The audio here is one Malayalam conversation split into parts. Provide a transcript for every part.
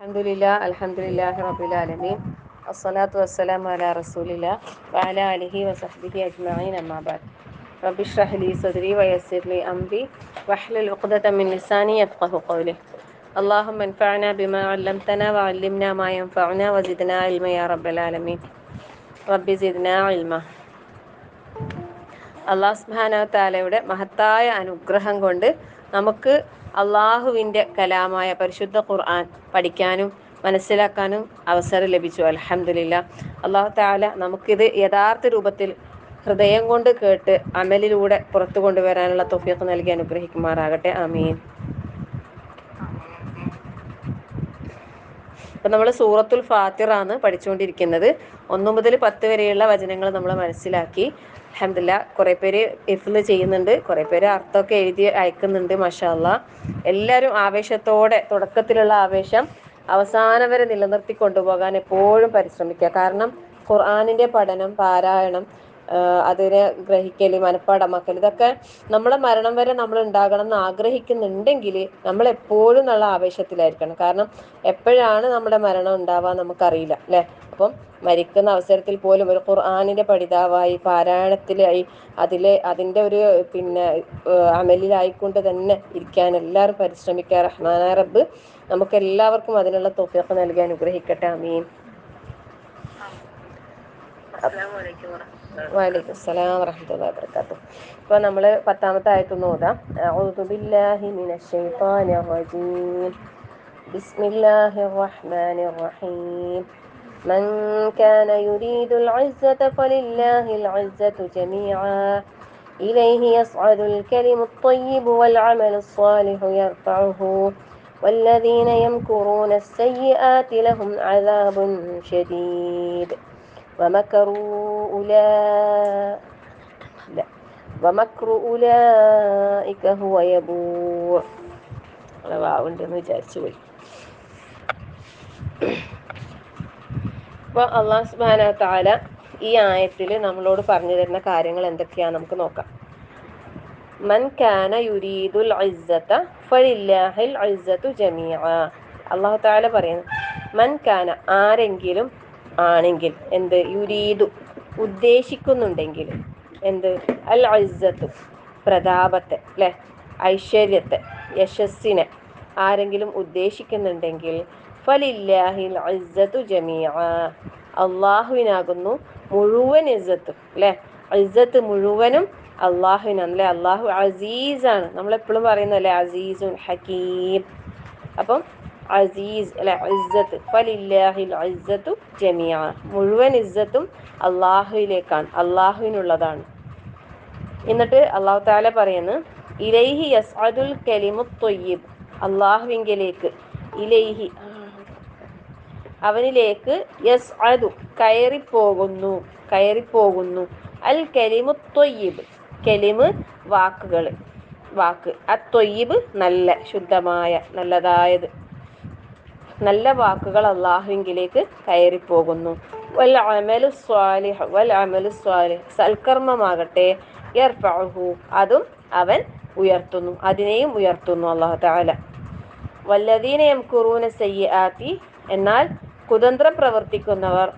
അൽഹംദുലില്ലാഹി റബ്ബിൽ ആലമീൻ അസ്സലാത്തു വസ്സലാമു അലാ റസൂലില്ലാ വഅലാ ആലിഹി വസഹ്ബിഹി അജ്മഈൻ അമ്മാ ബഅദ് റബ്ബി ഇശ്റഹ് ലി സദ്രി വയസ്സിർ ലി അംരി വഹ്ലുൽ ഉഖ്ദത മിൻ ലിസാനി യഫ്ഖഹു ഖൗലി اللهم انفعنا بما علمتنا وعلمنا ما ينفعنا وزدنا علما يا رب العالمين رب زدنا علما. അള്ളാഹു സുബ്ഹാനഹു വ തആലയുടെ മഹത്തായ അനുഗ്രഹം കൊണ്ട് നമുക്ക് അള്ളാഹുവിൻ്റെ കലാമായ പരിശുദ്ധ ഖുർആൻ പഠിക്കാനും മനസ്സിലാക്കാനും അവസരം ലഭിച്ചു. അൽഹംദുലില്ലാഹ്. അള്ളാഹു തആല നമുക്കിത് യഥാർത്ഥ രൂപത്തിൽ ഹൃദയം കൊണ്ട് കേട്ട് അമലിലൂടെ പുറത്തു കൊണ്ടുവരാനുള്ള തൗഫീഖ് നൽകി അനുഗ്രഹിക്കുമാറാകട്ടെ. ആമീൻ. ഇപ്പം നമ്മൾ സൂറത്തുൽ ഫാത്തിറാണ് പഠിച്ചുകൊണ്ടിരിക്കുന്നത്. 1 മുതൽ 10 വരെയുള്ള വചനങ്ങൾ നമ്മൾ മനസ്സിലാക്കി. അൽഹംദുലില്ലാഹ്. കുറേ പേര് ഹിഫ്ള് ചെയ്യുന്നുണ്ട്, കുറേ പേര് അർത്ഥമൊക്കെ എഴുതി അയക്കുന്നുണ്ട്. മാഷാ അല്ലാഹ്. എല്ലാവരും ആവേശത്തോടെ, തുടക്കത്തിലുള്ള ആവേശം അവസാനം വരെ നിലനിർത്തി കൊണ്ടുപോകാൻ എപ്പോഴും പരിശ്രമിക്കുക. കാരണം ഖുർആനിൻ്റെ പഠനം, പാരായണം, അതിനെ ഗ്രഹിക്കൽ, മനപ്പാടമാക്കൽ, ഇതൊക്കെ നമ്മളെ മരണം വരെ നമ്മൾ ഉണ്ടാകണം എന്ന് ആഗ്രഹിക്കുന്നുണ്ടെങ്കിൽ നമ്മൾ എപ്പോഴും നല്ല ആവേശത്തിലായിരിക്കണം. കാരണം എപ്പോഴാണ് നമ്മുടെ മരണം ഉണ്ടാവുക നമുക്കറിയില്ല, അല്ലേ? അപ്പം മരിക്കുന്ന അവസരത്തിൽ പോലും ഒരു ഖുർആനിൻ്റെ പഠിതാവായി, പാരായണത്തിലായി, അതിൻ്റെ ഒരു അമലിലായിക്കൊണ്ട് തന്നെ ഇരിക്കാൻ എല്ലാവരും പരിശ്രമിക്കുക. റഹ്മാനായ റബ്ബ് നമുക്ക് എല്ലാവർക്കും അതിനുള്ള തൗഫീഖ് നൽകി അനുഗ്രഹിക്കട്ടെ. ആമീൻ. വലൈക്കും അസ്സലാം വറഹ്മത്തുള്ളാഹി വബറകാതുഹു. ഇപ്പോൾ നമ്മൾ 10-ാമത്തെ ആയത്തൊന്ന് ഓതാം. അഊദു ബില്ലാഹി മിനശ് ശൈത്വാനിർ റജീം. ബിസ്മില്ലാഹിർ റഹ്മാനിർ റഹീം. من كان يريد العزة فلله العزة جميعا إليه يصعد الكلم الطيب والعمل الصالح يرفعه والذين يمكرون السيئات لهم عذاب شديد ومكر أولئك هو يبور. വാവുണ്ടെന്ന് വിചാരിച്ചു പോയി. അപ്പോൾ അല്ലാഹു സുബ്ഹാനഹു വ തആല ഈ ആയത്തിൽ നമ്മളോട് പറഞ്ഞു തരുന്ന കാര്യങ്ങൾ എന്തൊക്കെയാണെന്ന് നമുക്ക് നോക്കാം. മൻ കാന യുരീദുൽ ഇസ്സത ഫലില്ലാഹിൽ ഇസ്സതു ജമീഅ. അല്ലാഹു തആല പറയുന്നു, മൻ കാന, ആരെങ്കിലും ആണെങ്കിൽ, എന്ത്? യുരീദു, ഉദ്ദേശിക്കുന്നുണ്ടെങ്കിൽ, എന്ത്? അൽ ഇസ്സത്തു, പ്രതാപത്തെ, അല്ലേ? ഐശ്വര്യത്തെ, യശസ്സിനെ ആരെങ്കിലും ഉദ്ദേശിക്കുന്നുണ്ടെങ്കിൽ ഫലില്ലാഹിൽ ഇസ്സത്തു ജമീഅ, അള്ളാഹുവിനാകുന്നു മുഴുവൻ ഇസ്സത്തും, അല്ലേ? ഇസ്സത്ത് മുഴുവനും അള്ളാഹുവിനാണ്, അല്ലേ? അള്ളാഹു അസീസാണ്. നമ്മളെപ്പോഴും പറയുന്നല്ലേ അസീസുൻ ഹക്കീം. അപ്പം അസീസ്, അല്ലെ? ഇസ്സത്ത്, ഫലില്ലാഹിൽ ഇസ്സത്തു ജമീഅ, മുഴുവൻ ഇസ്സത്തും അള്ളാഹുവിലേക്കാണ്, അള്ളാഹുവിനുള്ളതാണ്. എന്നിട്ട് അള്ളാഹു തആല പറയുന്നു, ഇലൈഹി യസ്അദുൽ കലിമുത് ത്വയ്യിബ്, അള്ളാഹുവിങ്കലേക്ക്, ഇലൈഹി, അവനിലേക്ക്, യസ്അദു, കയറിപ്പോകുന്നു, അൽ കലിമുത് ത്വയ്യിബ്, കലിമ് വാക്കുകൾ, വാക്ക്, അത്വയ്യിബ് നല്ല, ശുദ്ധമായ, നല്ലതായത്, നല്ല വാക്കുകൾ അള്ളാഹുവിങ്കിലേക്ക് കയറിപ്പോകുന്നു. വൽ അമലു സ്വാലിഹ്, സൽക്കർമ്മമാകട്ടെ, യർഫഉഹു, അതും അവൻ ഉയർത്തുന്നു, അതിനെയും ഉയർത്തുന്നു അല്ലാഹു തആല. വല്ലദീന യംകുറൂന സയ്യിആതി, എന്നാൽ കുതന്ത്രം പ്രവർത്തിക്കുന്നവർ,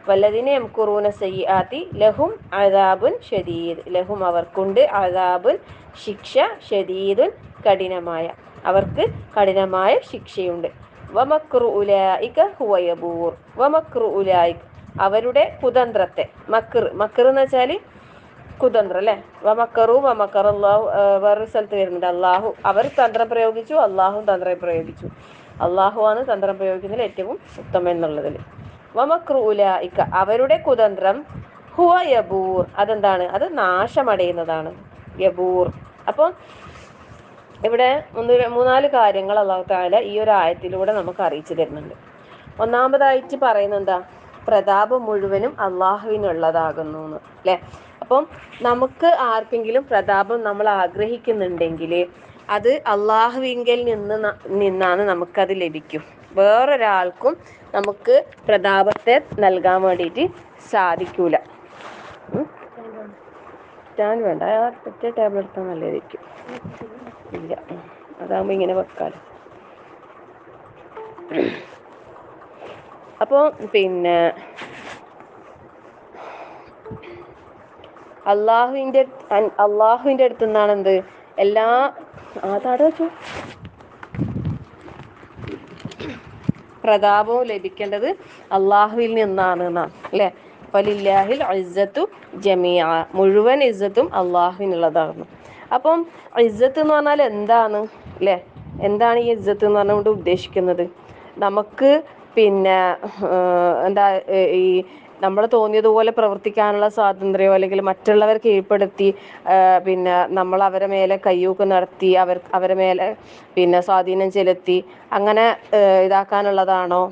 വല്ലദീന യംകുറൂന സയ്യിആതി ലഹും അദാബുൻ ഷദീദ്, ലഹും, അവർക്കുണ്ട്, അദാബുൻ, ശിക്ഷ, ഷദീദുൻ, കഠിനമായ, അവർക്ക് കഠിനമായ ശിക്ഷയുണ്ട്. വമക്റു ഉലൈക ഹുവ യബൂർ, വമക്റു ഉലൈക, അവരുടെ കുതന്ത്രത്തെ, മക്ർ എന്ന് വെച്ചാൽ കുതന്ത്രം, അല്ലേ? വമക്കറല്ലാഹു, വേറൊരു സ്ഥലത്ത് വരുന്നുണ്ട്, അള്ളാഹു, അവർ തന്ത്രം പ്രയോഗിച്ചു, അള്ളാഹു തന്ത്രം പ്രയോഗിച്ചു. അള്ളാഹുവാണ് തന്ത്രം പ്രയോഗിക്കുന്നതിൽ ഏറ്റവും ഉത്തമം എന്നുള്ളതിൽ. വമക്റു ഉലൈക, അവരുടെ കുതന്ത്രം, ഹുവ യബൂർ, അതെന്താണ്? അത് നാശമടയുന്നതാണ്, യബൂർ. അപ്പോൾ ഇവിടെ 3-4 കാര്യങ്ങൾ അല്ലാഹു തആല ഈ ഒരു ആയത്തിലൂടെ നമുക്ക് അറിയിച്ചു തരുന്നുണ്ട്. ഒന്നാമതായിട്ട് പറയുന്നത് എന്താ? പ്രതാപം മുഴുവനും അള്ളാഹുവിനുള്ളതാകുന്നു എന്ന്, അല്ലേ? അപ്പം നമുക്ക് ആർക്കെങ്കിലും പ്രതാപം നമ്മൾ ആഗ്രഹിക്കുന്നുണ്ടെങ്കിൽ അത് അള്ളാഹുവിങ്കൽ നിന്നാണ് നമുക്കത് ലഭിക്കും. വേറൊരാൾക്കും നമുക്ക് പ്രതാപത്തെ നൽകാൻ വേണ്ടിയിട്ട് സാധിക്കൂല. സ്റ്റാൻഡ് വേണ്ട, മറ്റേ ടേബിൾ എടുത്താൽ നല്ലതായിരിക്കും. ഇല്ല, അതാകുമ്പോൾ ഇങ്ങനെ വെക്കാലോ. അപ്പോൾ പിന്നെ അള്ളാഹുവിൻ്റെ അള്ളാഹുവിൻ്റെ അടുത്ത് നിന്നാണ് എന്ത് എല്ലാ ആതാടെ വെച്ചു പ്രതാപവും ലഭിക്കേണ്ടത് അള്ളാഹുവിൽ നിന്നാണ് എന്നാണ് അല്ലേ. ഫലില്ലാഹിൽ ഇസ്സത്തു ജമീഅ, മുഴുവൻ ഇസ്സത്തും അള്ളാഹുവിനുള്ളതാണ്. അപ്പം ഇസ്സത്ത് എന്ന് പറഞ്ഞാൽ എന്താണ് അല്ലേ? എന്താണ് ഈ ഇസ്സത്ത് എന്ന് പറഞ്ഞുകൊണ്ട് ഉദ്ദേശിക്കുന്നത്? നമുക്ക് പിന്നെ എന്താ ഈ നമ്മൾ തോന്നിയതുപോലെ പ്രവർത്തിക്കാനുള്ള സ്വാതന്ത്ര്യമോ അല്ലെങ്കിൽ മറ്റുള്ളവരെ കീഴ്പ്പെടുത്തി പിന്നെ നമ്മൾ അവരെ മേലെ കയ്യൂക്ക് നടത്തി അവരെ മേലെ പിന്നെ സ്വാധീനം ചെലുത്തി അങ്ങനെ ഇതാക്കാനുള്ളതാണോ?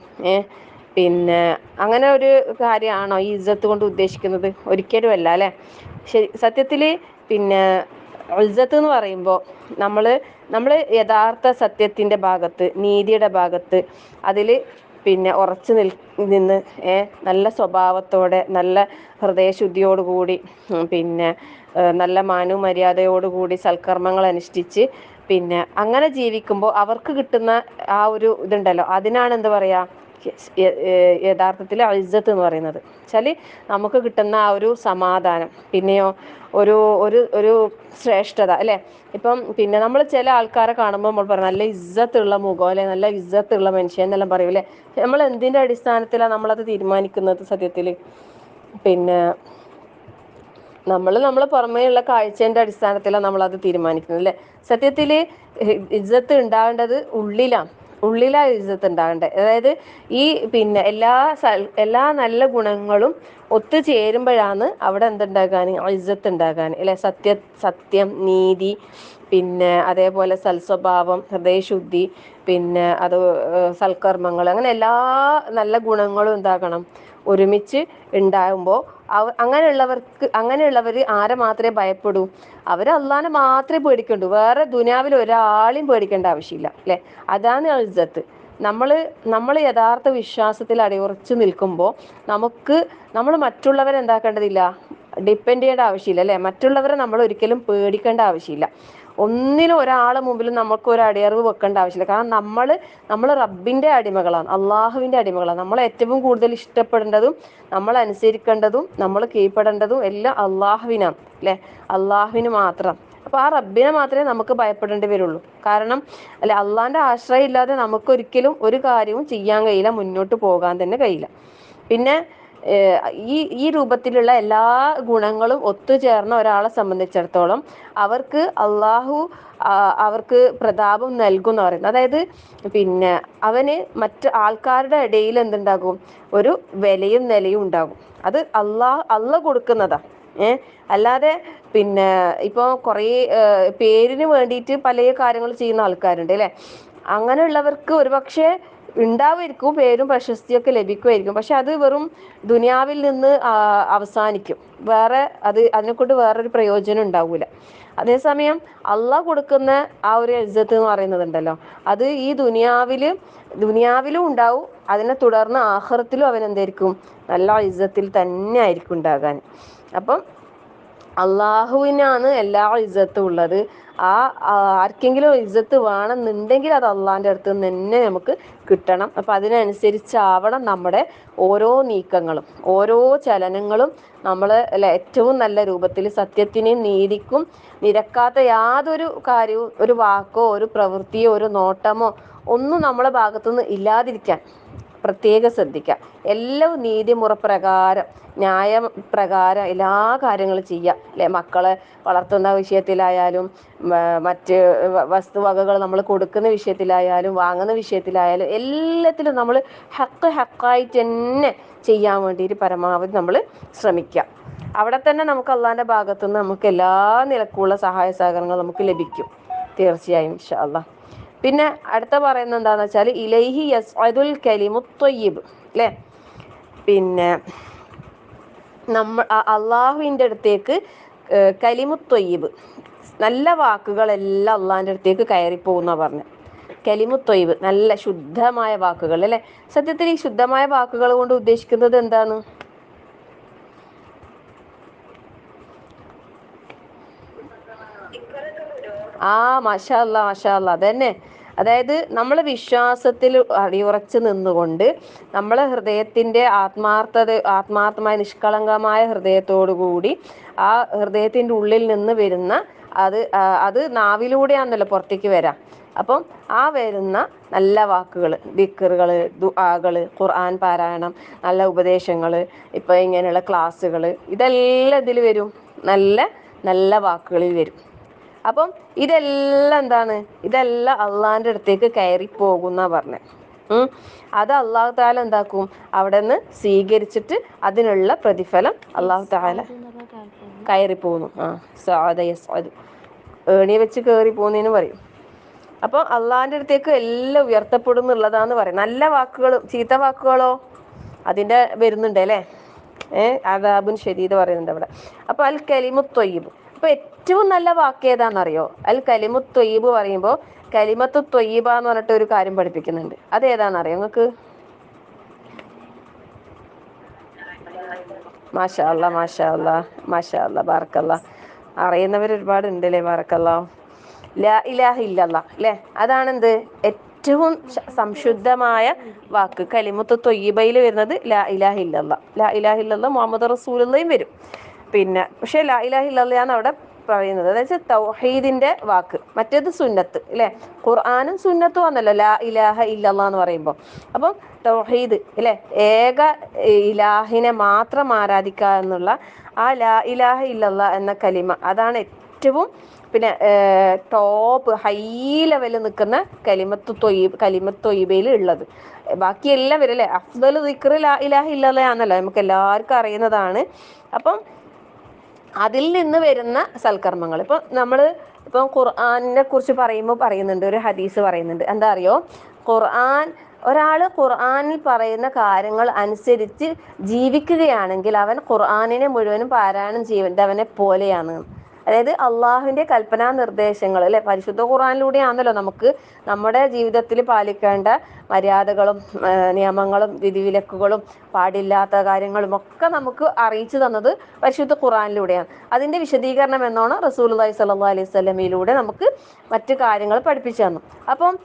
പിന്നെ അങ്ങനെ ഒരു കാര്യമാണോ ഈ ഇസ്സത്ത് കൊണ്ട് ഉദ്ദേശിക്കുന്നത്? ഒരിക്കലും അല്ല അല്ലേ. ശരി, സത്യത്തിൽ പിന്നെ ഇസ്സത്ത് എന്ന് പറയുമ്പോൾ നമ്മൾ യഥാർത്ഥ സത്യത്തിൻ്റെ ഭാഗത്ത്, നീതിയുടെ ഭാഗത്ത് അതിൽ പിന്നെ ഉറച്ചു നിന്ന് നല്ല സ്വഭാവത്തോടെ നല്ല ഹൃദയശുദ്ധിയോടുകൂടി പിന്നെ നല്ല മാനമര്യാദയോടുകൂടി സൽക്കർമ്മങ്ങൾ അനുഷ്ഠിച്ച് പിന്നെ അങ്ങനെ ജീവിക്കുമ്പോൾ അവർക്ക് കിട്ടുന്ന ആ ഒരു ഇതുണ്ടല്ലോ, അതിനാണ് എന്താ പറയുക യഥാർത്ഥത്തിൽ ഇസ്സത്ത് എന്ന് പറയുന്നത്. വെച്ചാൽ നമുക്ക് കിട്ടുന്ന ആ ഒരു സമാധാനം, പിന്നെയോ ഒരു ഒരു ഒരു ശ്രേഷ്ഠത അല്ലേ. ഇപ്പം പിന്നെ നമ്മൾ ചില ആൾക്കാരെ കാണുമ്പോൾ നമ്മൾ പറയും നല്ല ഇസ്സത്തുള്ള മുഖം അല്ലെ, നല്ല ഇസ്സത്തുള്ള മനുഷ്യൻ എന്നെല്ലാം പറയും അല്ലേ. നമ്മൾ എന്തിൻ്റെ അടിസ്ഥാനത്തിലാണ് നമ്മളത് തീരുമാനിക്കുന്നത്? സത്യത്തിൽ പിന്നെ നമ്മൾ പുറമേയുള്ള കാഴ്ചേൻ്റെ അടിസ്ഥാനത്തിലാണ് നമ്മളത് തീരുമാനിക്കുന്നത് അല്ലേ. സത്യത്തിൽ ഇസ്സത്ത് ഉണ്ടാകേണ്ടത് ഉള്ളിലാണ് ഇസ്സത്ത് ഉണ്ടാകേണ്ടത്. അതായത് ഈ പിന്നെ എല്ലാ നല്ല ഗുണങ്ങളും ഒത്തുചേരുമ്പോഴാണ് അവിടെ എന്തുണ്ടാകാൻ, ഇസ്സത്ത് ഉണ്ടാകാൻ അല്ലെ. സത്യം, നീതി, പിന്നെ അതേപോലെ സൽസ്വഭാവം, ഹൃദയശുദ്ധി, പിന്നെ അത് സൽക്കർമ്മങ്ങൾ, അങ്ങനെ എല്ലാ നല്ല ഗുണങ്ങളും എന്താകണം, ഒരുമിച്ച് ഉണ്ടാകുമ്പോൾ അങ്ങനെയുള്ളവർ ആരെ മാത്രമേ ഭയപ്പെടൂ? അവർ അള്ളാനെ മാത്രമേ പേടിക്കണ്ടൂ. വേറെ ദുനിയാവിൽ ഒരാളെയും പേടിക്കേണ്ട ആവശ്യമില്ല അല്ലേ. അതാണ് ഇസ്സത്ത്. നമ്മൾ യഥാർത്ഥ വിശ്വാസത്തിൽ അടിയുറച്ച് നിൽക്കുമ്പോൾ നമ്മൾ മറ്റുള്ളവരെ എന്താക്കേണ്ടതില്ല, ഡിപ്പെൻഡ് ചെയ്യേണ്ട ആവശ്യമില്ല അല്ലേ. മറ്റുള്ളവരെ നമ്മൾ ഒരിക്കലും പേടിക്കേണ്ട ആവശ്യമില്ല. ഒന്നിനും ഒരാളെ മുമ്പിലും നമുക്ക് ഒരു അടിയറവ് വെക്കേണ്ട ആവശ്യമില്ല. കാരണം നമ്മൾ റബ്ബിൻ്റെ അടിമകളാണ്, അള്ളാഹുവിൻ്റെ അടിമകളാണ്. നമ്മൾ ഏറ്റവും കൂടുതൽ ഇഷ്ടപ്പെടേണ്ടതും നമ്മൾ അനുസരിക്കേണ്ടതും നമ്മൾ കീഴ്പ്പെടേണ്ടതും എല്ലാം അള്ളാഹുവിനാണ് അല്ലേ, അള്ളാഹുവിന് മാത്രം. അപ്പോൾ ആ റബ്ബിനെ മാത്രമേ നമുക്ക് ഭയപ്പെടേണ്ടി വരുള്ളൂ. കാരണം അല്ലെ, അള്ളാഹിൻ്റെ ആശ്രയം ഇല്ലാതെ നമുക്കൊരിക്കലും ഒരു കാര്യവും ചെയ്യാൻ കഴിയില്ല, മുന്നോട്ട് പോകാൻ തന്നെ കഴിയില്ല. പിന്നെ ഈ രൂപത്തിലുള്ള എല്ലാ ഗുണങ്ങളും ഒത്തുചേർന്ന ഒരാളെ സംബന്ധിച്ചിടത്തോളം അവർക്ക് പ്രതാപം നൽകും എന്ന് പറയുന്നത്. അതായത് പിന്നെ അവന് മറ്റ് ആൾക്കാരുടെ ഇടയിൽ എന്തുണ്ടാകും, ഒരു വിലയും നിലയും ഉണ്ടാകും. അത് അള്ള കൊടുക്കുന്നതാ. അല്ലാതെ പിന്നെ ഇപ്പോൾ കുറേ പേരിന് വേണ്ടിയിട്ട് പല കാര്യങ്ങൾ ചെയ്യുന്ന ആൾക്കാരുണ്ട് അല്ലേ. അങ്ങനെയുള്ളവർക്ക് ഒരുപക്ഷെ ഉണ്ടാവുമായിരിക്കും, പേരും പ്രശസ്തിയൊക്കെ ലഭിക്കുമായിരിക്കും. പക്ഷെ അത് വെറും ദുനിയാവിൽ നിന്ന് അവസാനിക്കും. അതിനെക്കൊണ്ട് വേറൊരു പ്രയോജനം ഉണ്ടാവില്ല. അതേസമയം അള്ളാഹ് കൊടുക്കുന്ന ആ ഒരു ഇസ്സത്ത് എന്ന് പറയുന്നതുണ്ടല്ലോ, അത് ഈ ദുനിയാവിലും ഉണ്ടാവും. അതിനെ തുടർന്ന് ആഖിറത്തിലും അവൻ എന്തായിരിക്കും, നല്ല ഇസ്സത്തിൽ തന്നെ ആയിരിക്കും ഉണ്ടാകാൻ. അപ്പം അള്ളാഹുവിനാണ് എല്ലാ ഇസ്സത്തും ഉള്ളത്. ആർക്കെങ്കിലും ഇസ്സത്ത് വേണമെന്നുണ്ടെങ്കിൽ അത് അള്ളാഹിൻ്റെ അടുത്ത് നിന്ന് തന്നെ നമുക്ക് കിട്ടണം. അപ്പം അതിനനുസരിച്ചാവണം നമ്മുടെ ഓരോ നീക്കങ്ങളും ഓരോ ചലനങ്ങളും. നമ്മൾ ഏറ്റവും നല്ല രൂപത്തിൽ സത്യത്തിനും നീതിക്കും നിരക്കാത്ത യാതൊരു കാര്യവും, ഒരു വാക്കോ ഒരു പ്രവൃത്തിയോ ഒരു നോട്ടമോ ഒന്നും നമ്മളെ ഭാഗത്തുനിന്ന് ഇല്ലാതിരിക്കാൻ പ്രത്യേകം ശ്രദ്ധിക്കുക. എല്ലാം നീതിമുറപ്രകാരം, ന്യായപ്രകാരം എല്ലാ കാര്യങ്ങളും ചെയ്യുക അല്ലെ. മക്കളെ വളർത്തുന്ന വിഷയത്തിലായാലും മറ്റ് വസ്തുവകകൾ നമ്മൾ കൊടുക്കുന്ന വിഷയത്തിലായാലും വാങ്ങുന്ന വിഷയത്തിലായാലും എല്ലാത്തിലും നമ്മൾ ഹക്കായിട്ട് തന്നെ ചെയ്യാൻ വേണ്ടിയിട്ട് പരമാവധി നമ്മൾ ശ്രമിക്കുക. അവിടെ തന്നെ നമുക്ക് അള്ളാഹിൻ്റെ ഭാഗത്തുനിന്ന് നമുക്ക് എല്ലാ നിലക്കുള്ള സഹായ സഹകരണങ്ങൾ നമുക്ക് ലഭിക്കും തീർച്ചയായും ഇൻഷാ അല്ലാഹ്. പിന്നെ അടുത്ത പറയുന്നത് എന്താണെന്ന് വെച്ചാൽ ഇലൈഹി യസ്അദുൽ കലിമുത് ത്വയ്യിബ് അല്ലേ. പിന്നെ അള്ളാഹുവിൻ്റെ അടുത്തേക്ക് കലിമുത് ത്വയ്യിബ്, നല്ല വാക്കുകളെല്ലാം അള്ളാഹിൻ്റെ അടുത്തേക്ക് കയറിപ്പോകുന്ന പറഞ്ഞത്. കലിമുത് ത്വയ്യിബ്, നല്ല ശുദ്ധമായ വാക്കുകൾ അല്ലേ. സത്യത്തിൽ ഈ ശുദ്ധമായ വാക്കുകൾ കൊണ്ട് ഉദ്ദേശിക്കുന്നത് എന്താണ്? മാഷാ അല്ലാ അതന്നെ. അതായത് നമ്മളെ വിശ്വാസത്തിൽ അടിയുറച്ച് നിന്നുകൊണ്ട് നമ്മളെ ഹൃദയത്തിൻ്റെ ആത്മാർത്ഥമായ നിഷ്കളങ്കമായ ഹൃദയത്തോടു കൂടി ആ ഹൃദയത്തിൻ്റെ ഉള്ളിൽ നിന്ന് വരുന്ന അത് നാവിലൂടെയാണല്ലോ പുറത്തേക്ക് വരാം. അപ്പം ആ വരുന്ന നല്ല വാക്കുകൾ, ദിക്റുകൾ, ദുആകൾ, ഖുർആൻ പാരായണം, നല്ല ഉപദേശങ്ങൾ, ഇപ്പോൾ ഇങ്ങനെയുള്ള ക്ലാസ്സുകൾ, ഇതെല്ലാം ഇതിൽ വരും, നല്ല നല്ല വാക്കുകളിൽ വരും. അപ്പം ഇതെല്ലാം എന്താണ്? ഇതെല്ലാം അള്ളാഹിൻ്റെ അടുത്തേക്ക് കയറി പോകുന്ന പറഞ്ഞത്. അത് അള്ളാഹു താല എന്താക്കും? അവിടെ നിന്ന് സ്വീകരിച്ചിട്ട് അതിനുള്ള പ്രതിഫലം അള്ളാഹു താല കയറിപ്പോകുന്നു. ഏണി വെച്ച് കയറി പോകുന്നതിന് പറയും. അപ്പോൾ അള്ളാഹിൻ്റെ അടുത്തേക്ക് എല്ലാം ഉയർത്തപ്പെടും എന്നുള്ളതാന്ന് പറയും. നല്ല വാക്കുകളും ചീത്ത വാക്കുകളോ അതിൻ്റെ വരുന്നുണ്ട് അല്ലേ? അദാബുൻ ശദീദ് പറയുന്നുണ്ട് അവിടെ. അപ്പോൾ അൽ കലിമു ത്വയ്യിബ്, അപ്പോൾ ഏറ്റവും നല്ല വാക്ക് ഏതാണെന്നറിയോ? അൽ കലിമു ത്വയ്യിബ് പറയുമ്പോൾ കലിമത്തു ത്വയ്യിബ എന്ന് പറഞ്ഞിട്ട് ഒരു കാര്യം പഠിപ്പിക്കുന്നുണ്ട്. അതേതാണെന്നറിയോ നിങ്ങൾക്ക്? മാഷാ അല്ലാ, മാഷാ അല്ലാ, മാഷാ അല്ലാ, ബാറക്കല്ലാ. അറിയുന്നവർ ഒരുപാടുണ്ട് അല്ലേ? ബാറക്കല്ലാ. ലാ ഇലാഹ ഇല്ലല്ലാ അല്ലേ? അതാണെന്ത്? ഏറ്റവും സംശുദ്ധമായ വാക്ക്. കലിമത്ത് ത്വയ്യിബയിൽ വരുന്നത് ലാ ഇലാഹ ഇല്ലല്ലാ. ലാ ഇലാഹ ഇല്ലല്ലാ മുഹമ്മദ് റസൂലുള്ളാഹിയും വരും. പിന്നെ പക്ഷേ ലാ ഇലാഹ ഇല്ലല്ലാന്ന് അവിടെ പറയുന്നത്, അതായത് തൗഹീദിന്റെ വാക്ക്. മറ്റേത് സുന്നത്ത് അല്ലേ? ഖുർആനും സുന്നത്തും ആണല്ലോ ലാ ഇലാഹ ഇല്ലല്ലാ എന്ന് പറയുമ്പോൾ. അപ്പം തൗഹീദ് അല്ലേ? ഏക ഇലാഹിനെ മാത്രം ആരാധിക്കുക എന്നുള്ള ആ ലാ ഇലാഹ ഇല്ലല്ലാ എന്ന കലിമ, അതാണ് ഏറ്റവും പിന്നെ ടോപ്പ് ഹൈ ലെവലിൽ നിൽക്കുന്ന കലിമത്ത് ത്വയ്യിബയിൽ ഉള്ളത്. ബാക്കിയെല്ലാം വരും അല്ലേ? അഫ്ദൽ ദിക്ർ ലാ ഇലാഹ ഇല്ലല്ലാ ആണല്ലോ, നമുക്ക് എല്ലാവർക്കും അറിയുന്നതാണ്. അപ്പം അതിൽ നിന്ന് വരുന്ന സൽക്കർമ്മങ്ങൾ, ഇപ്പം ഖുർആനിനെ കുറിച്ച് പറയുന്നുണ്ട്, ഒരു ഹദീസ് പറയുന്നുണ്ട്. എന്താ അറിയോ? ഒരാൾ ഖുർആനിൽ പറയുന്ന കാര്യങ്ങൾ അനുസരിച്ച് ജീവിക്കുകയാണെങ്കിൽ അവൻ ഖുർആനിനെ മുഴുവനും പാരായണം ചെയ്തവനെ പോലെയാണ്. അതായത് അള്ളാഹുവിൻ്റെ കൽപ്പനാ നിർദ്ദേശങ്ങൾ അല്ലെ, പരിശുദ്ധ ഖുർആനിലൂടെയാണല്ലോ നമുക്ക് നമ്മുടെ ജീവിതത്തിൽ പാലിക്കേണ്ട മര്യാദകളും നിയമങ്ങളും വിധിവിലക്കുകളും പാടില്ലാത്ത കാര്യങ്ങളും ഒക്കെ നമുക്ക് അറിയിച്ചു തന്നത് പരിശുദ്ധ ഖുർആനിലൂടെയാണ്. അതിൻ്റെ വിശദീകരണം എന്നോണം റസൂലുള്ളാഹി സ്വല്ലല്ലാഹു അലൈഹി വസല്ലമയിലൂടെ നമുക്ക് മറ്റു കാര്യങ്ങൾ പഠിപ്പിച്ചു തന്നു. അപ്പം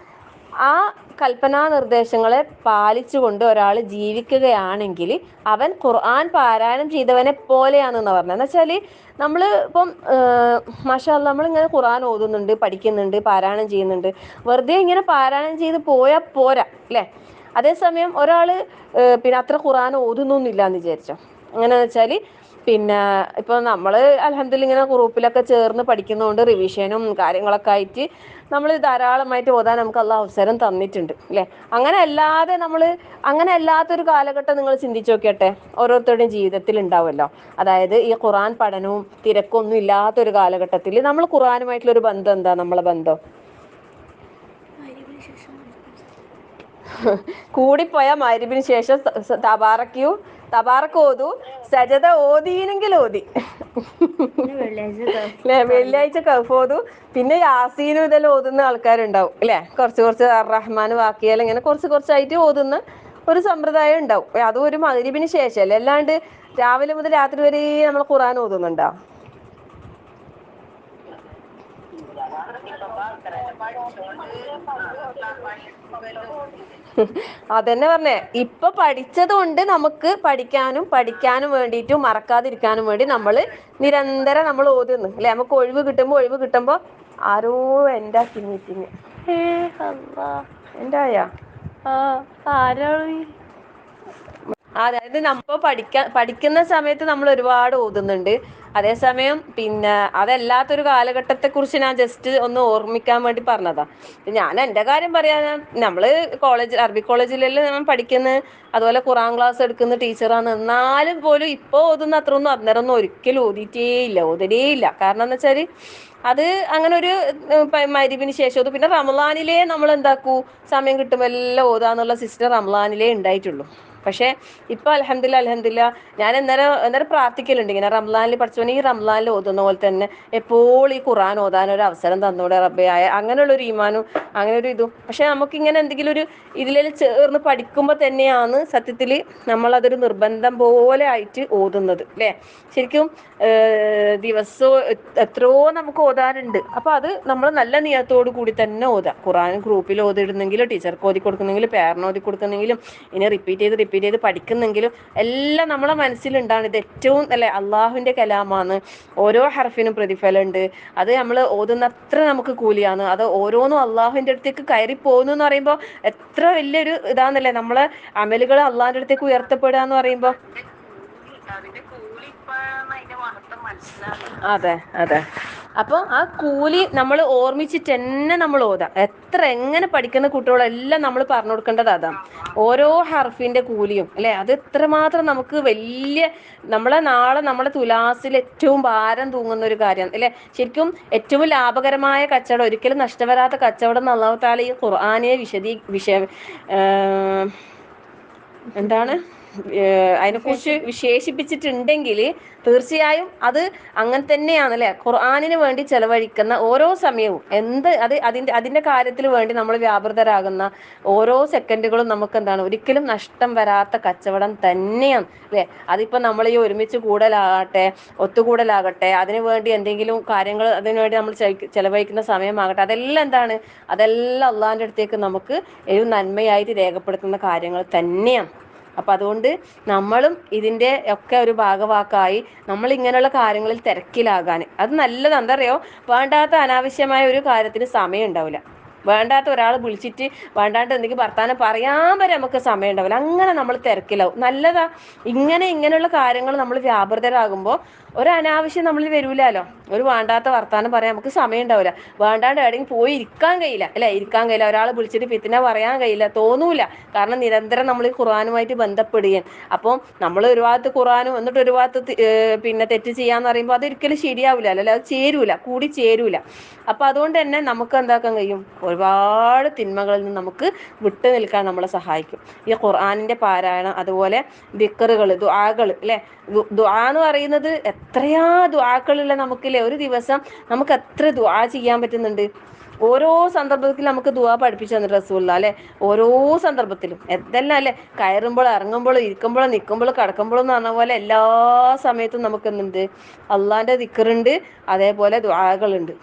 ആ കൽപ്പനാ നിർദ്ദേശങ്ങളെ പാലിച്ചുകൊണ്ട് ഒരാൾ ജീവിക്കുകയാണെങ്കിൽ അവൻ ഖുർആൻ പാരായണം ചെയ്തവനെ പോലെയാണെന്ന് പറഞ്ഞത്. എന്ന് വെച്ചാൽ നമ്മൾ ഇപ്പം മാഷാ അല്ലാഹ് നമ്മളിങ്ങനെ ഖുർആൻ ഓതുന്നുണ്ട്, പഠിക്കുന്നുണ്ട്, പാരായണം ചെയ്യുന്നുണ്ട്. വെറുതെ ഇങ്ങനെ പാരായണം ചെയ്ത് പോയാൽ പോരാ അല്ലേ? അതേസമയം ഒരാൾ പിന്നെ അത്ര ഖുർആൻ ഓതുന്നൊന്നുമില്ല എന്ന് വിചാരിച്ചോ. എങ്ങനെയാണെന്ന് വെച്ചാൽ പിന്നെ ഇപ്പോൾ നമ്മൾ അൽഹംദുലില്ലാഹ് ഇങ്ങനെ ഗ്രൂപ്പിലൊക്കെ ചേർന്ന് പഠിക്കുന്നതുകൊണ്ട് റിവിഷനും കാര്യങ്ങളൊക്കെ ആയിട്ട് നമ്മൾ ധാരാളമായിട്ട് ഓതാൻ നമുക്ക് അള്ളാഹു അവസരം തന്നിട്ടുണ്ട് അല്ലേ? അങ്ങനെ അല്ലാത്തൊരു കാലഘട്ടം നിങ്ങൾ ചിന്തിച്ച് നോക്കിയട്ടെ, ഓരോരുത്തരുടെയും ജീവിതത്തിൽ ഉണ്ടാവുമല്ലോ. അതായത് ഈ ഖുർആൻ പഠനവും തിരക്കൊന്നും ഇല്ലാത്തൊരു കാലഘട്ടത്തിൽ നമ്മൾ ഖുർആനുമായിട്ടുള്ളൊരു ബന്ധം എന്താ? നമ്മളെ ബന്ധം കൂടിപ്പോയാൽ മഗ്‌രിബിന് ശേഷം തബാറക്ക് ഓതു, സജദ ഓതിയില്ലെങ്കിൽ ഓതി അല്ലേ? വെള്ളിയാഴ്ച കഫ് ഓതു, പിന്നെ യാസീനും ഇതെല്ലാം ഓതുന്ന ആൾക്കാരുണ്ടാവും അല്ലേ? കുറച്ച് റഹ്മാൻ വാക്കിയാൽ ഇങ്ങനെ കുറച്ചായിട്ട് ഓതുന്ന ഒരു സമ്പ്രദായം ഉണ്ടാവും. അതും ഒരു മഗ്‌രിബിന് ശേഷം അല്ലേ? അല്ലാണ്ട് രാവിലെ മുതൽ രാത്രി വരെ നമ്മൾ ഖുർആൻ ഓതുന്നുണ്ടോ? അതന്നെ പറഞ്ഞേ, ഇപ്പൊ പഠിച്ചത് കൊണ്ട് നമുക്ക് പഠിക്കാനും വേണ്ടിയിട്ടും മറക്കാതിരിക്കാനും വേണ്ടി നമ്മൾ നിരന്തരം നമ്മൾ ഓതുന്നു അല്ലെ? നമുക്ക് ഒഴിവ് കിട്ടുമ്പോ ആരോ എൻ്റെ മീറ്റിങ് എൻ്റെ അതായത് നമ്മൾ പഠിക്കുന്ന സമയത്ത് നമ്മൾ ഒരുപാട് ഓതുന്നുണ്ട്. അതേസമയം പിന്നെ അതല്ലാത്തൊരു കാലഘട്ടത്തെക്കുറിച്ച് ഞാൻ ജസ്റ്റ് ഒന്ന് ഓർമ്മിക്കാൻ വേണ്ടി പറഞ്ഞതാ. ഞാൻ എൻ്റെ കാര്യം പറയാൻ, നമ്മൾ അറബി കോളേജിലെല്ലാം ഞാൻ പഠിക്കുന്നത്, അതുപോലെ ഖുർആൻ ക്ലാസ് എടുക്കുന്ന ടീച്ചറാണ്. എന്നാലും പോലും ഇപ്പോൾ ഓതുന്ന അത്രയൊന്നും അന്നേരമൊന്നും ഒരിക്കലും ഓതലേ ഇല്ല. കാരണം എന്ന് വെച്ചാൽ അത് അങ്ങനെ ഒരു മഗ്‌രിബിന് ശേഷം, പിന്നെ റമളാനിലേ നമ്മൾ എന്താക്കൂ, സമയം കിട്ടുമ്പോൾ എല്ലാം ഓതാന്നുള്ള സിസ്റ്റം റമളാനിലേ ഉണ്ടായിട്ടുള്ളൂ. പക്ഷേ ഇപ്പോൾ അൽഹംദുലില്ലാ ഞാൻ അന്നേരം പ്രാർത്ഥിക്കലുണ്ട് ഇങ്ങനെ റംലാനിൽ പഠിച്ചോനെ ഈ റംലാനിൽ ഓതുന്ന പോലെ തന്നെ എപ്പോൾ ഈ ഖുർആൻ ഓതാൻ ഒരു അവസരം തന്നൂടെ റബ്ബേ. അങ്ങനെയുള്ളൊരു ഈമാനും അങ്ങനെ ഒരു ഇതും. പക്ഷെ നമുക്കിങ്ങനെ എന്തെങ്കിലും ഒരു ഇതിൽ ചേർന്ന് പഠിക്കുമ്പോൾ തന്നെയാണ് സത്യത്തിൽ നമ്മളതൊരു നിർബന്ധം പോലെ ആയിട്ട് ഓതുന്നത് അല്ലേ. ശരിക്കും ദിവസവും എത്രയോ നമുക്ക് ഓതാനുണ്ട്. അപ്പോൾ അത് നമ്മൾ നല്ല നിയത്തോടു കൂടി തന്നെ ഓതാം. ഖുർആൻ ഗ്രൂപ്പിൽ ഓതിടുന്നെങ്കിലും ടീച്ചർക്ക് ഓതി കൊടുക്കുന്നെങ്കിലും പേരന് ഓതി കൊടുക്കുന്നെങ്കിലും ഇനി റിപ്പീറ്റ് ചെയ്ത് പഠിക്കുന്നെങ്കിലും എല്ലാം നമ്മളെ മനസ്സിലുണ്ടാണ് ഇത് ഏറ്റവും അല്ലെ അള്ളാഹുവിൻ്റെ കലാമാണ്. ഓരോ ഹർഫിനും പ്രതിഫലമുണ്ട്. അത് നമ്മൾ ഓതുന്നത്ര നമുക്ക് കൂലിയാണ്. അത് ഓരോന്നും അള്ളാഹുവിൻ്റെ അടുത്തേക്ക് കയറി പോകുന്നു എന്ന് പറയുമ്പോൾ എത്ര വലിയൊരു ഇതാന്നല്ലേ നമ്മളെ അമലുകൾ അള്ളാഹിൻ്റെ അടുത്തേക്ക് ഉയർത്തപ്പെടുക എന്ന് പറയുമ്പോൾ. അതെ അതെ. അപ്പോൾ ആ കൂലി നമ്മൾ ഓർമ്മിച്ചിട്ട് തന്നെ നമ്മൾ ഓതാം. എങ്ങനെ പഠിക്കുന്ന കുട്ടികളെല്ലാം നമ്മൾ പറഞ്ഞു കൊടുക്കേണ്ടത് അതാണ്. ഓരോ ഹർഫിൻ്റെ കൂലിയും അല്ലേ, അത് എത്രമാത്രം നമുക്ക് വലിയ നാളെ നമ്മുടെ തുലാസിൽ ഏറ്റവും ഭാരം തൂങ്ങുന്ന ഒരു കാര്യമാണ് അല്ലേ. ശരിക്കും ഏറ്റവും ലാഭകരമായ കച്ചവടം, ഒരിക്കലും നഷ്ടം വരാത്ത കച്ചവടം അല്ലാഹു തആല ഈ ഖുർആനെ എന്താണ് അതിനെക്കുറിച്ച് വിശേഷിപ്പിച്ചിട്ടുണ്ടെങ്കിൽ തീർച്ചയായും അത് അങ്ങനെ തന്നെയാണ് അല്ലേ. ഖുർആനിന് വേണ്ടി ചെലവഴിക്കുന്ന ഓരോ സമയവും അതിൻ്റെ കാര്യത്തിൽ വേണ്ടി നമ്മൾ വ്യാപൃതരാകുന്ന ഓരോ സെക്കൻഡുകളും നമുക്ക് എന്താണ് ഒരിക്കലും നഷ്ടം വരാത്ത കച്ചവടം തന്നെയാണ് അല്ലേ. അതിപ്പോൾ നമ്മൾ ഈ ഒരുമിച്ച് ഒത്തുകൂടലാകട്ടെ അതിനു വേണ്ടി എന്തെങ്കിലും കാര്യങ്ങൾ അതിനുവേണ്ടി നമ്മൾ ചെലവഴിക്കുന്ന സമയമാകട്ടെ, അതെല്ലാം അള്ളാഹിൻ്റെ അടുത്തേക്ക് നമുക്ക് ഒരു നന്മയായിട്ട് രേഖപ്പെടുത്തുന്ന കാര്യങ്ങൾ തന്നെയാണ്. അപ്പം അതുകൊണ്ട് നമ്മളും ഇതിൻ്റെ ഒക്കെ ഒരു ഭാഗവാക്കായി നമ്മൾ ഇങ്ങനെയുള്ള കാര്യങ്ങളിൽ തിരക്കിലാകാൻ അത് നല്ലതാണ്. എന്താ അറിയോ, വേണ്ടാത്ത അനാവശ്യമായ ഒരു കാര്യത്തിന് സമയം ഉണ്ടാവില്ല. വേണ്ടാത്ത ഒരാൾ വിളിച്ചിട്ട് വേണ്ടാണ്ട് എന്തെങ്കിലും വർത്താനം പറയാൻ വരെ നമുക്ക് സമയം ഉണ്ടാവില്ല. അങ്ങനെ നമ്മൾ തിരക്കിലാവും. നല്ലതാ ഇങ്ങനെയുള്ള കാര്യങ്ങൾ നമ്മൾ വ്യാപൃതരാകുമ്പോൾ ഒരു അനാവശ്യം നമ്മളിൽ വരൂലല്ലോ. ഒരു വേണ്ടാത്ത വർത്താനം പറയാൻ നമുക്ക് സമയം ഉണ്ടാവില്ല. വേണ്ടാണ്ട് എവിടെയെങ്കിലും പോയി ഇരിക്കാൻ കഴിയില്ല. ഒരാൾ വിളിച്ചിട്ട് ഫിത്ന പറയാൻ കഴിയില്ല, തോന്നൂല. കാരണം നിരന്തരം നമ്മൾ ഈ ഖുർആനുമായിട്ട് ബന്ധപ്പെടുകയാണ്. അപ്പം നമ്മൾ ഒരു ഭാഗത്ത് ഖുർആനും എന്നിട്ട് ഒരു ഭാഗത്ത് തെറ്റ് ചെയ്യാന്ന് പറയുമ്പോൾ അതൊരിക്കലും ശരിയാവില്ല, അല്ലേ, അത് കൂടി ചേരൂല. അപ്പം അതുകൊണ്ട് തന്നെ നമുക്ക് എന്താക്കാൻ കഴിയും, ഒരുപാട് തിന്മകളിൽ നിന്ന് നമുക്ക് വിട്ടു നിൽക്കാൻ നമ്മളെ സഹായിക്കും ഈ ഖുർആനിൻ്റെ പാരായണം. അതുപോലെ ദിക്റുകൾ, ദുആകൾ അല്ലേ. ദുആ എന്ന് പറയുന്നത് എത്രയാ ദുആക്കളുള്ള നമുക്കില്ലേ. ഒരു ദിവസം നമുക്ക് എത്ര ദുആ ചെയ്യാൻ പറ്റുന്നുണ്ട്. ഓരോ സന്ദർഭത്തിൽ നമുക്ക് ദുആ പഠിപ്പിച്ചു തന്നിട്ട് റസൂലുള്ളാഹി അല്ലേ. ഓരോ സന്ദർഭത്തിലും എന്തെല്ലാം അല്ലേ, കയറുമ്പോൾ ഇറങ്ങുമ്പോൾ ഇരിക്കുമ്പോൾ നിൽക്കുമ്പോൾ കിടക്കുമ്പോൾ എന്ന് പറഞ്ഞ പോലെ എല്ലാ സമയത്തും നമുക്ക് എന്തുണ്ട്, അള്ളാഹിൻ്റെ ദിക്റുണ്ട്, അതേപോലെ ദുആകളുണ്ട്.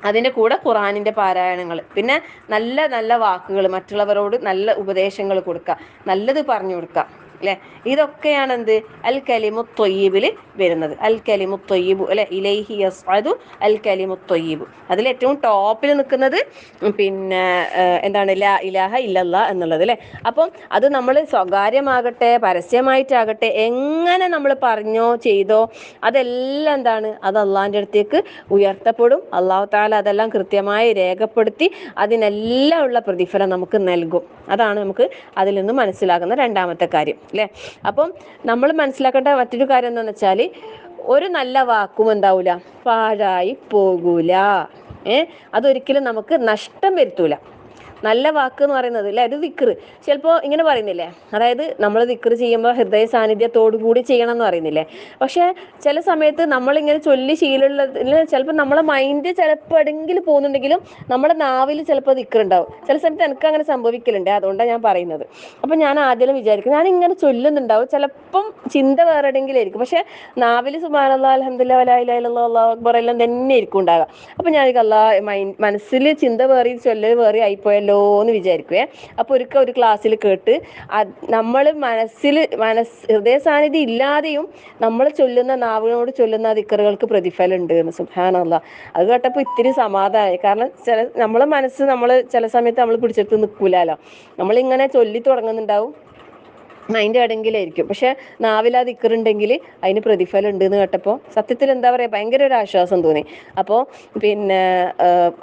അതിൻ്റെ കൂടെ ഖുർആനിൻ്റെ പാരായണങ്ങൾ, പിന്നെ നല്ല നല്ല വാക്കുകൾ, മറ്റുള്ളവരോട് നല്ല ഉപദേശങ്ങൾ കൊടുക്കുക, നല്ലത് പറഞ്ഞു കൊടുക്കുക അല്ലേ. ഇതൊക്കെയാണ് എന്ത് അൽ കലിമു ത്വയ്യിബിൽ വരുന്നത്. അൽ കലിമു ത്വയ്യിബു അല്ലെ, ഇലൈഹി യസ്അദു അൽ കലിമു ത്വയ്യിബു. അതിൽ ഏറ്റവും ടോപ്പിൽ നിൽക്കുന്നത് പിന്നെ എന്താണ്, ലാ ഇലാഹ ഇല്ലല്ലാഹ് എന്നുള്ളത് അല്ലേ. അപ്പം അത് നമ്മൾ സ്വകാര്യമാകട്ടെ പരസ്യമായിട്ടാകട്ടെ എങ്ങനെ നമ്മൾ പറഞ്ഞോ ചെയ്തോ അതെല്ലാം എന്താണ്, അത് അള്ളാഹിൻ്റെ അടുത്തേക്ക് ഉയർത്തപ്പെടും. അള്ളാഹു തആല അതെല്ലാം കൃത്യമായി രേഖപ്പെടുത്തി അതിനെല്ലാം ഉള്ള പ്രതിഫലം നമുക്ക് നൽകും. അതാണ് നമുക്ക് അതിൽ നിന്ന് മനസ്സിലാകുന്ന രണ്ടാമത്തെ കാര്യം അല്ലേ. അപ്പം നമ്മൾ മനസ്സിലാക്കേണ്ട മറ്റൊരു കാര്യം എന്താണെന്ന് വെച്ചാൽ, ഒരു നല്ല വാക്കും എന്താവൂല, പാഴായി പോകൂല. അതൊരിക്കലും നമുക്ക് നഷ്ടം വരുത്തൂല. നല്ല വാക്ക് എന്ന് പറയുന്നത് അല്ലേ, ഒരു ദിക്ർ ചിലപ്പോൾ ഇങ്ങനെ പറയുന്നില്ലേ, അതായത് നമ്മൾ ദിക്ർ ചെയ്യുമ്പോൾ ഹൃദയ സാന്നിധ്യത്തോടു കൂടി ചെയ്യണം എന്ന് പറയുന്നില്ലേ. പക്ഷേ ചില സമയത്ത് നമ്മളിങ്ങനെ ചൊല്ലി ശീലമുള്ളതിൽ ചിലപ്പോൾ നമ്മളെ മൈൻഡ് ചിലപ്പോൾ എവിടെയെങ്കിലും പോകുന്നുണ്ടെങ്കിലും നമ്മുടെ നാവിൽ ചിലപ്പോൾ ദിക്ർ ഉണ്ടാവും. ചില സമയത്ത് എനിക്ക് അങ്ങനെ സംഭവിക്കലുണ്ട്, അതുകൊണ്ടാണ് ഞാൻ പറയുന്നത്. അപ്പം ഞാൻ ആദ്യം വിചാരിക്കും ഞാനിങ്ങനെ ചൊല്ലുന്നുണ്ടാവും, ചിലപ്പം ചിന്ത വേറെ എവിടെയെങ്കിലും ആയിരിക്കും, പക്ഷേ നാവിൽ സുബ്ഹാനല്ലാഹ് അൽഹംദുലില്ലാഹ് വലാ ഇലാഹ ഇല്ലല്ലാഹ് അല്ലാഹു അക്ബർ എല്ലാം തന്നെ ആയിരിക്കും ഉണ്ടാകുക. അപ്പം ഞാൻ മനസ്സിൽ ചിന്ത വേറി ചൊല്ലൽ വേറി ആയിപ്പോയല്ലോ എന്ന് വിചാരിക്കുവേ. അപ്പോൾ ഒരു ക്ലാസ്സിൽ കേട്ട് നമ്മൾ ഹൃദയ സാന്നിധ്യം ഇല്ലാതെയും നമ്മൾ നാവിനോട് ചൊല്ലുന്ന ദിക്റുകൾക്ക് പ്രതിഫലം ഉണ്ട് എന്ന്. സുബ്ഹാനല്ലാഹ്. അത് കേട്ടപ്പോൾ ഇത്തിരി സമാധാനമായി. കാരണം നമ്മളെ മനസ്സ് ചില സമയത്ത് നമ്മൾ പിടിച്ചെടുത്ത് നിൽക്കൂലല്ലോ. നമ്മളിങ്ങനെ ചൊല്ലി തുടങ്ങുന്നുണ്ടാവും, അതിൻ്റെ ഇടയെങ്കിലായിരിക്കും, പക്ഷെ നാവിൽ ആ ദിക്റുണ്ടെങ്കിൽ അതിന് പ്രതിഫലം ഉണ്ട് എന്ന് കേട്ടപ്പോൾ സത്യത്തിൽ എന്താ പറയുക, ഭയങ്കര ഒരു ആശ്വാസം തോന്നി. അപ്പോൾ പിന്നെ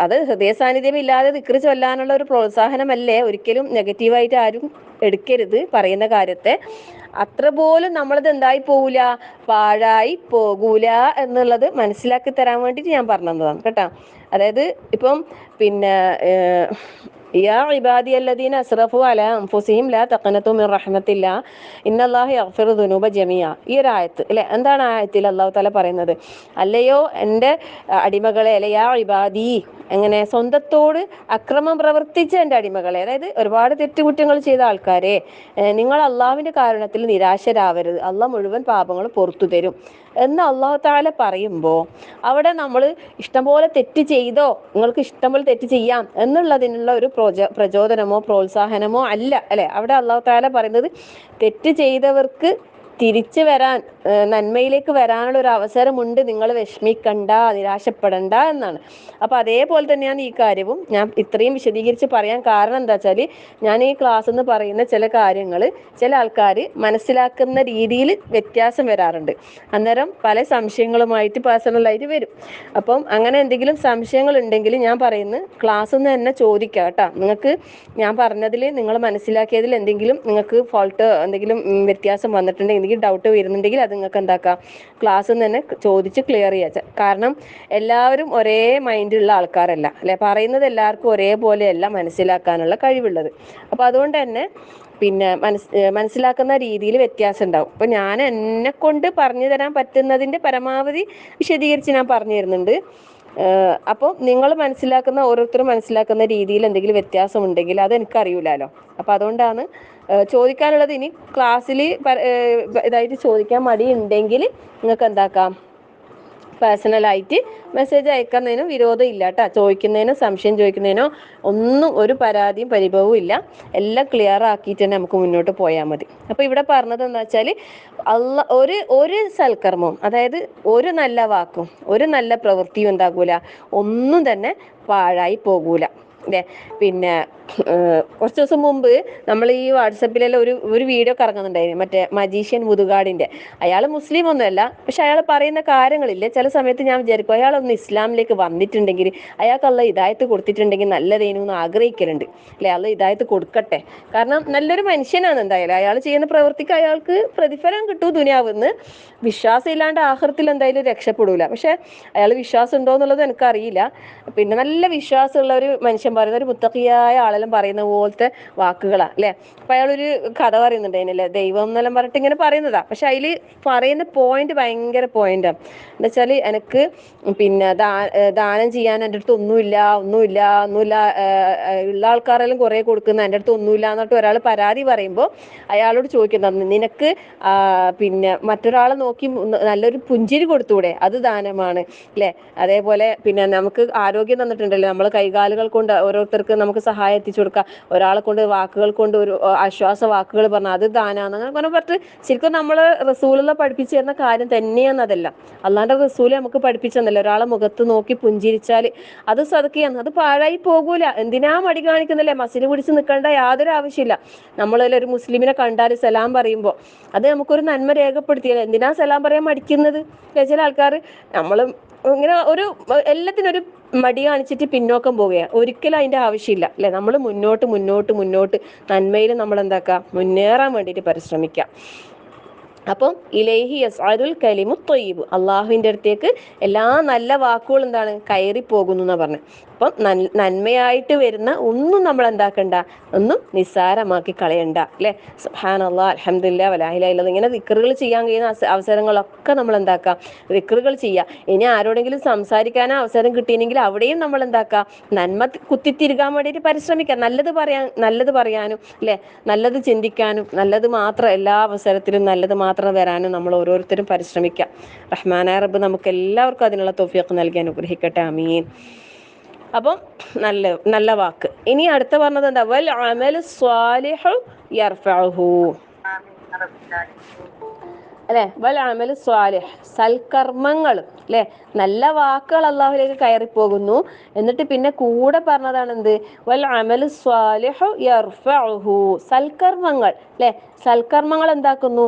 അത് ഹൃദയ സാന്നിധ്യം ഇല്ലാതെ ദിക്ർ ചൊല്ലാനുള്ള ഒരു പ്രോത്സാഹനമല്ലേ, ഒരിക്കലും നെഗറ്റീവായിട്ട് ആരും എടുക്കരുത് പറയുന്ന കാര്യത്തെ. അത്ര പോലും നമ്മളത് എന്തായി പോകൂല, പാഴായി പോകൂല എന്നുള്ളത് മനസ്സിലാക്കി തരാൻ വേണ്ടിയിട്ട് ഞാൻ പറഞ്ഞു തന്നതാണ് കേട്ടോ. അതായത് ഇപ്പം പിന്നെ യാ ഇബാദിയല്ലദീന അസ്റഫു അലാ അൻഫുസിഹിം ലാ തഖ്നതു മിർ റഹ്മത്തില്ലാ ഇന്നല്ലാഹ യഗ്ഫിറു ദുനൂബ ജമീഅ. ഈ ഒരു ആയത്ത് അല്ലേ, എന്താണ് ആ ആയത്തിൽ അല്ലാഹു തആല പറയുന്നത്? അല്ലയോ എൻ്റെ അടിമകളെ, അല്ലെ യാ ഇബാദി, എങ്ങനെ സ്വന്തത്തോട് അക്രമം പ്രവർത്തിച്ച എൻ്റെ അടിമകളെ, അതായത് ഒരുപാട് തെറ്റുകുറ്റങ്ങൾ ചെയ്ത ആൾക്കാരെ, നിങ്ങൾ അള്ളാഹുവിൻ്റെ കാരുണ്യത്തിൽ നിരാശരാവരുത്, അള്ളാഹ് മുഴുവൻ പാപങ്ങളും പുറത്തു തരും എന്ന് അള്ളാഹു തആല പറയുമ്പോൾ അവിടെ നമ്മൾ ഇഷ്ടംപോലെ തെറ്റ് ചെയ്തോ, നിങ്ങൾക്ക് ഇഷ്ടംപോലെ തെറ്റ് ചെയ്യാം എന്നുള്ളതിനുള്ള ഒരു പ്രചോദനമോ പ്രോത്സാഹനമോ അല്ല അല്ലെ. അവിടെ അള്ളാഹു തആല പറയുന്നത് തെറ്റ് ചെയ്തവർക്ക് തിരിച്ചു വരാൻ, നന്മയിലേക്ക് വരാനുള്ള ഒരു അവസരമുണ്ട്, നിങ്ങൾ വിഷമിക്കണ്ട, നിരാശപ്പെടണ്ട എന്നാണ്. അപ്പോൾ അതേപോലെ തന്നെയാണ് ഈ കാര്യവും. ഞാൻ ഇത്രയും വിശദീകരിച്ച് പറയാൻ കാരണം എന്താ വെച്ചാൽ, ഞാൻ ഈ ക്ലാസ് എന്ന് പറയുന്ന ചില കാര്യങ്ങൾ ചില ആൾക്കാർ മനസ്സിലാക്കുന്ന രീതിയിൽ വ്യത്യാസം വരാറുണ്ട്. അന്നേരം പല സംശയങ്ങളുമായിട്ട് പേഴ്സണലായിട്ട് വരും. അപ്പം അങ്ങനെ എന്തെങ്കിലും സംശയങ്ങൾ ഉണ്ടെങ്കിൽ ഞാൻ പറയുന്നത് ക്ലാസ് നിന്ന് തന്നെ ചോദിക്കാം കേട്ടോ. നിങ്ങൾക്ക് ഞാൻ പറഞ്ഞതിൽ, നിങ്ങൾ മനസ്സിലാക്കിയതിൽ എന്തെങ്കിലും നിങ്ങൾക്ക് ഫോൾട്ട്, എന്തെങ്കിലും വ്യത്യാസം വന്നിട്ടുണ്ടെങ്കിൽ, എന്തെങ്കിലും ഡൗട്ട് വരുന്നുണ്ടെങ്കിൽ അത് നിങ്ങൾക്ക് എന്താക്കാം, ക്ലാസ്സിൽ നിന്ന് തന്നെ ചോദിച്ച് ക്ലിയർ ചെയ്യാം. കാരണം എല്ലാവരും ഒരേ മൈൻഡുള്ള ആൾക്കാരല്ല അല്ലെ, പറയുന്നത് എല്ലാവർക്കും ഒരേപോലെയല്ല മനസ്സിലാക്കാനുള്ള കഴിവുള്ളത്. അപ്പോൾ അതുകൊണ്ട് തന്നെ പിന്നെ മനസ്സിലാക്കുന്ന രീതിയിൽ വ്യത്യാസം ഉണ്ടാവും. അപ്പോൾ ഞാൻ എന്നെ കൊണ്ട് പറഞ്ഞു തരാൻ പറ്റുന്നതിൻ്റെ പരമാവധി വിശദീകരിച്ച് ഞാൻ പറഞ്ഞു തരുന്നുണ്ട്. അപ്പോൾ നിങ്ങൾ ഓരോരുത്തരും മനസ്സിലാക്കുന്ന രീതിയിൽ എന്തെങ്കിലും വ്യത്യാസം ഉണ്ടെങ്കിൽ അത് എനിക്കറിയില്ലല്ലോ. അപ്പോൾ അതുകൊണ്ടാണ് ചോദിക്കാനുള്ളത്. ഇനി ക്ലാസ്സിൽ ഇതായിട്ട് ചോദിക്കാൻ മടിയുണ്ടെങ്കിൽ നിങ്ങൾക്ക് എന്താക്കാം, പേഴ്സണലായിട്ട് മെസ്സേജ് അയക്കുന്നതിനും വിരോധം ഇല്ല കേട്ടോ. ചോദിക്കുന്നതിനോ സംശയം ചോദിക്കുന്നതിനോ ഒന്നും ഒരു പരാതിയും പരിഭവവും ഇല്ല. എല്ലാം ക്ലിയർ ആക്കിയിട്ട് തന്നെ നമുക്ക് മുന്നോട്ട് പോയാൽ മതി. അപ്പോൾ ഇവിടെ പറഞ്ഞത് എന്താ വെച്ചാൽ, ഒരു സൽക്കർമ്മവും, അതായത് ഒരു നല്ല വാക്കും ഒരു നല്ല പ്രവൃത്തിയും എന്താകൂല, ഒന്നും തന്നെ പാഴായി പോകൂല അല്ലേ. പിന്നെ കുറച്ച് ദിവസം മുമ്പ് നമ്മൾ ഈ വാട്സപ്പിലെല്ലാം ഒരു വീഡിയോ കറങ്ങുന്നുണ്ടായിരുന്നു, മറ്റേ മജീഷ്യൻ മുതുകാടിൻ്റെ. അയാൾ മുസ്ലിം ഒന്നുമല്ല, പക്ഷെ അയാൾ പറയുന്ന കാര്യങ്ങളില്ലേ, ചില സമയത്ത് ഞാൻ വിചാരിക്കും അയാളൊന്ന് ഇസ്ലാമിലേക്ക് വന്നിട്ടുണ്ടെങ്കിൽ, അയാൾക്ക് അള്ളാഹ് ഹിദായത്ത് കൊടുത്തിട്ടുണ്ടെങ്കിൽ നല്ലതേനു എന്ന് ആഗ്രഹിക്കലുണ്ട് അല്ലേ. അള്ളാഹ് ഹിദായത്ത് കൊടുക്കട്ടെ. കാരണം നല്ലൊരു മനുഷ്യനാണ് എന്തായാലും. അയാൾ ചെയ്യുന്ന പ്രവൃത്തിക്ക് അയാൾക്ക് പ്രതിഫലം കിട്ടും ദുനിയാവിന്ന്. വിശ്വാസം ഇല്ലാണ്ട് ആഖിറത്തിൽ എന്തായാലും രക്ഷപ്പെടൂല. പക്ഷെ അയാൾ വിശ്വാസം ഉണ്ടോ എന്നുള്ളത് എനിക്കറിയില്ല. പിന്നെ നല്ല വിശ്വാസമുള്ള ഒരു മനുഷ്യൻ പറയുന്ന, ഒരു മുത്തഖിയായ ആളെല്ലാം പറയുന്ന പോലത്തെ വാക്കുകളാണ് അല്ലേ. അപ്പം അയാളൊരു കഥ പറയുന്നുണ്ട് അതിനല്ലേ, ദൈവം എന്നെല്ലാം പറഞ്ഞിട്ട് ഇങ്ങനെ പറയുന്നതാ. പക്ഷെ അതിൽ പറയുന്ന പോയിന്റ് ഭയങ്കര പോയിന്റാണ്. എന്താ വെച്ചാൽ, എനിക്ക് പിന്നെ ദാനം ചെയ്യാൻ എൻ്റെ അടുത്ത് ഒന്നുമില്ല, ഉള്ള ആൾക്കാരെല്ലാം കുറേ കൊടുക്കുന്ന, എൻ്റെ അടുത്ത് ഒന്നുമില്ല എന്നിട്ട് ഒരാൾ പരാതി പറയുമ്പോൾ അയാളോട് ചോദിക്കുന്നത്, നിനക്ക് പിന്നെ മറ്റൊരാളെ നോക്കി നല്ലൊരു പുഞ്ചിരി കൊടുത്തൂടെ, അത് ദാനമാണ് അല്ലേ. അതേപോലെ പിന്നെ നമുക്ക് ആരോഗ്യം തന്നിട്ടുണ്ടല്ലോ, നമ്മൾ കൈകാലുകൾ കൊണ്ട് ഓരോരുത്തർക്ക് നമുക്ക് സഹായം എത്തിച്ചു കൊടുക്കുക, ഒരാളെ കൊണ്ട് വാക്കുകൾ കൊണ്ട് ഒരു ആശ്വാസ വാക്കുകൾ പറഞ്ഞാൽ അത് ദാനാണ്. അങ്ങനെ പറഞ്ഞിട്ട് ശരിക്കും നമ്മൾ റസൂലുള്ള പഠിപ്പിച്ചു തരുന്ന കാര്യം തന്നെയാണ് അതെല്ലാം. അല്ലാണ്ട് റസൂല് നമുക്ക് പഠിപ്പിച്ചു തന്നല്ലോ, ഒരാളെ മുഖത്ത് നോക്കി പുഞ്ചിരിച്ചാൽ അത് സദഖയാണ്, അത് പാഴായി പോകൂല. എന്തിനാ മടി കാണിക്കുന്നില്ലേ, മസിൽ പിടിച്ച് നിൽക്കേണ്ട യാതൊരു ആവശ്യമില്ല. നമ്മളൊരു മുസ്ലിമിനെ കണ്ടാൽ സലാം പറയുമ്പോൾ അത് നമുക്കൊരു നന്മ രേഖപ്പെടുത്തിയല്ലേ, എന്തിനാ സലാം പറയാൻ മടിക്കുന്നത്? ചില ആൾക്കാർ നമ്മൾ ഇങ്ങനെ എല്ലാത്തിനൊരു മടി കാണിച്ചിട്ട് പിന്നോക്കം പോവുകയാണ്. ഒരിക്കലും അതിൻ്റെ ആവശ്യമില്ല അല്ലേ. നമ്മൾ മുന്നോട്ട് നന്മയിൽ നമ്മൾ എന്താക്കുക, മുന്നേറാൻ വേണ്ടിയിട്ട് പരിശ്രമിക്കുക. അപ്പം ഇലൈഹി യസ്അദുൽ കലിമു ത്വയ്യിബ്, അള്ളാഹുവിൻ്റെ അടുത്തേക്ക് എല്ലാ നല്ല വാക്കുകളും എന്താണ്, കയറിപ്പോകുന്നു എന്നാണ് പറഞ്ഞത്. അപ്പം നന്മയായിട്ട് വരുന്ന ഒന്നും നമ്മൾ എന്താക്കണ്ട, ഒന്നും നിസ്സാരമാക്കി കളയണ്ട അല്ലേ. സുബ്ഹാനല്ലാഹ്, അൽഹംദുലില്ലാഹ്, വലാ ഇലാഹ ഇല്ലല്ലാഹ്, ഇങ്ങനെ ദിക്റുകൾ ചെയ്യാൻ കഴിയുന്ന അവസരങ്ങളൊക്കെ നമ്മൾ എന്താക്കുക, ദിക്റുകൾ ചെയ്യുക. ഇനി ആരോടെങ്കിലും സംസാരിക്കാനോ അവസരം കിട്ടിയെങ്കിൽ അവിടെയും നമ്മൾ എന്താക്കുക, നന്മ കുത്തിത്തിരുകാൻ വേണ്ടിയിട്ട് പരിശ്രമിക്കുക. നല്ലത് പറയാനും അല്ലേ, നല്ലത് ചിന്തിക്കാനും, നല്ലത് മാത്രം എല്ലാ അവസരത്തിലും നല്ലത് മാത്രം വരാനും നമ്മൾ ഓരോരുത്തരും പരിശ്രമിക്കുക. റഹ്മാനായ റബ്ബ് നമുക്ക് എല്ലാവർക്കും അതിനുള്ള തൗഫീഖ് നൽകി അനുഗ്രഹിക്കട്ടെ. ആമീൻ. അപ്പം നല്ല വാക്ക്. ഇനി അടുത്ത പറഞ്ഞത് എന്താ, വൽ അമലു സ്വാലിഹു യർഫഉഹു അല്ലെ. വൽ അമലു സ്വാലിഹ്, സൽക്കർമ്മങ്ങൾ അല്ലെ, നല്ല വാക്കുകൾ അള്ളാഹുലേക്ക് കയറിപ്പോകുന്നു. എന്നിട്ട് പിന്നെ കൂടെ പറഞ്ഞതാണ് എന്ത്, വൽ അമലു സ്വാലിഹു യർഫഉഹു, സൽക്കർമ്മങ്ങൾ അല്ലെ, സൽക്കർമ്മങ്ങൾ എന്താക്കുന്നു,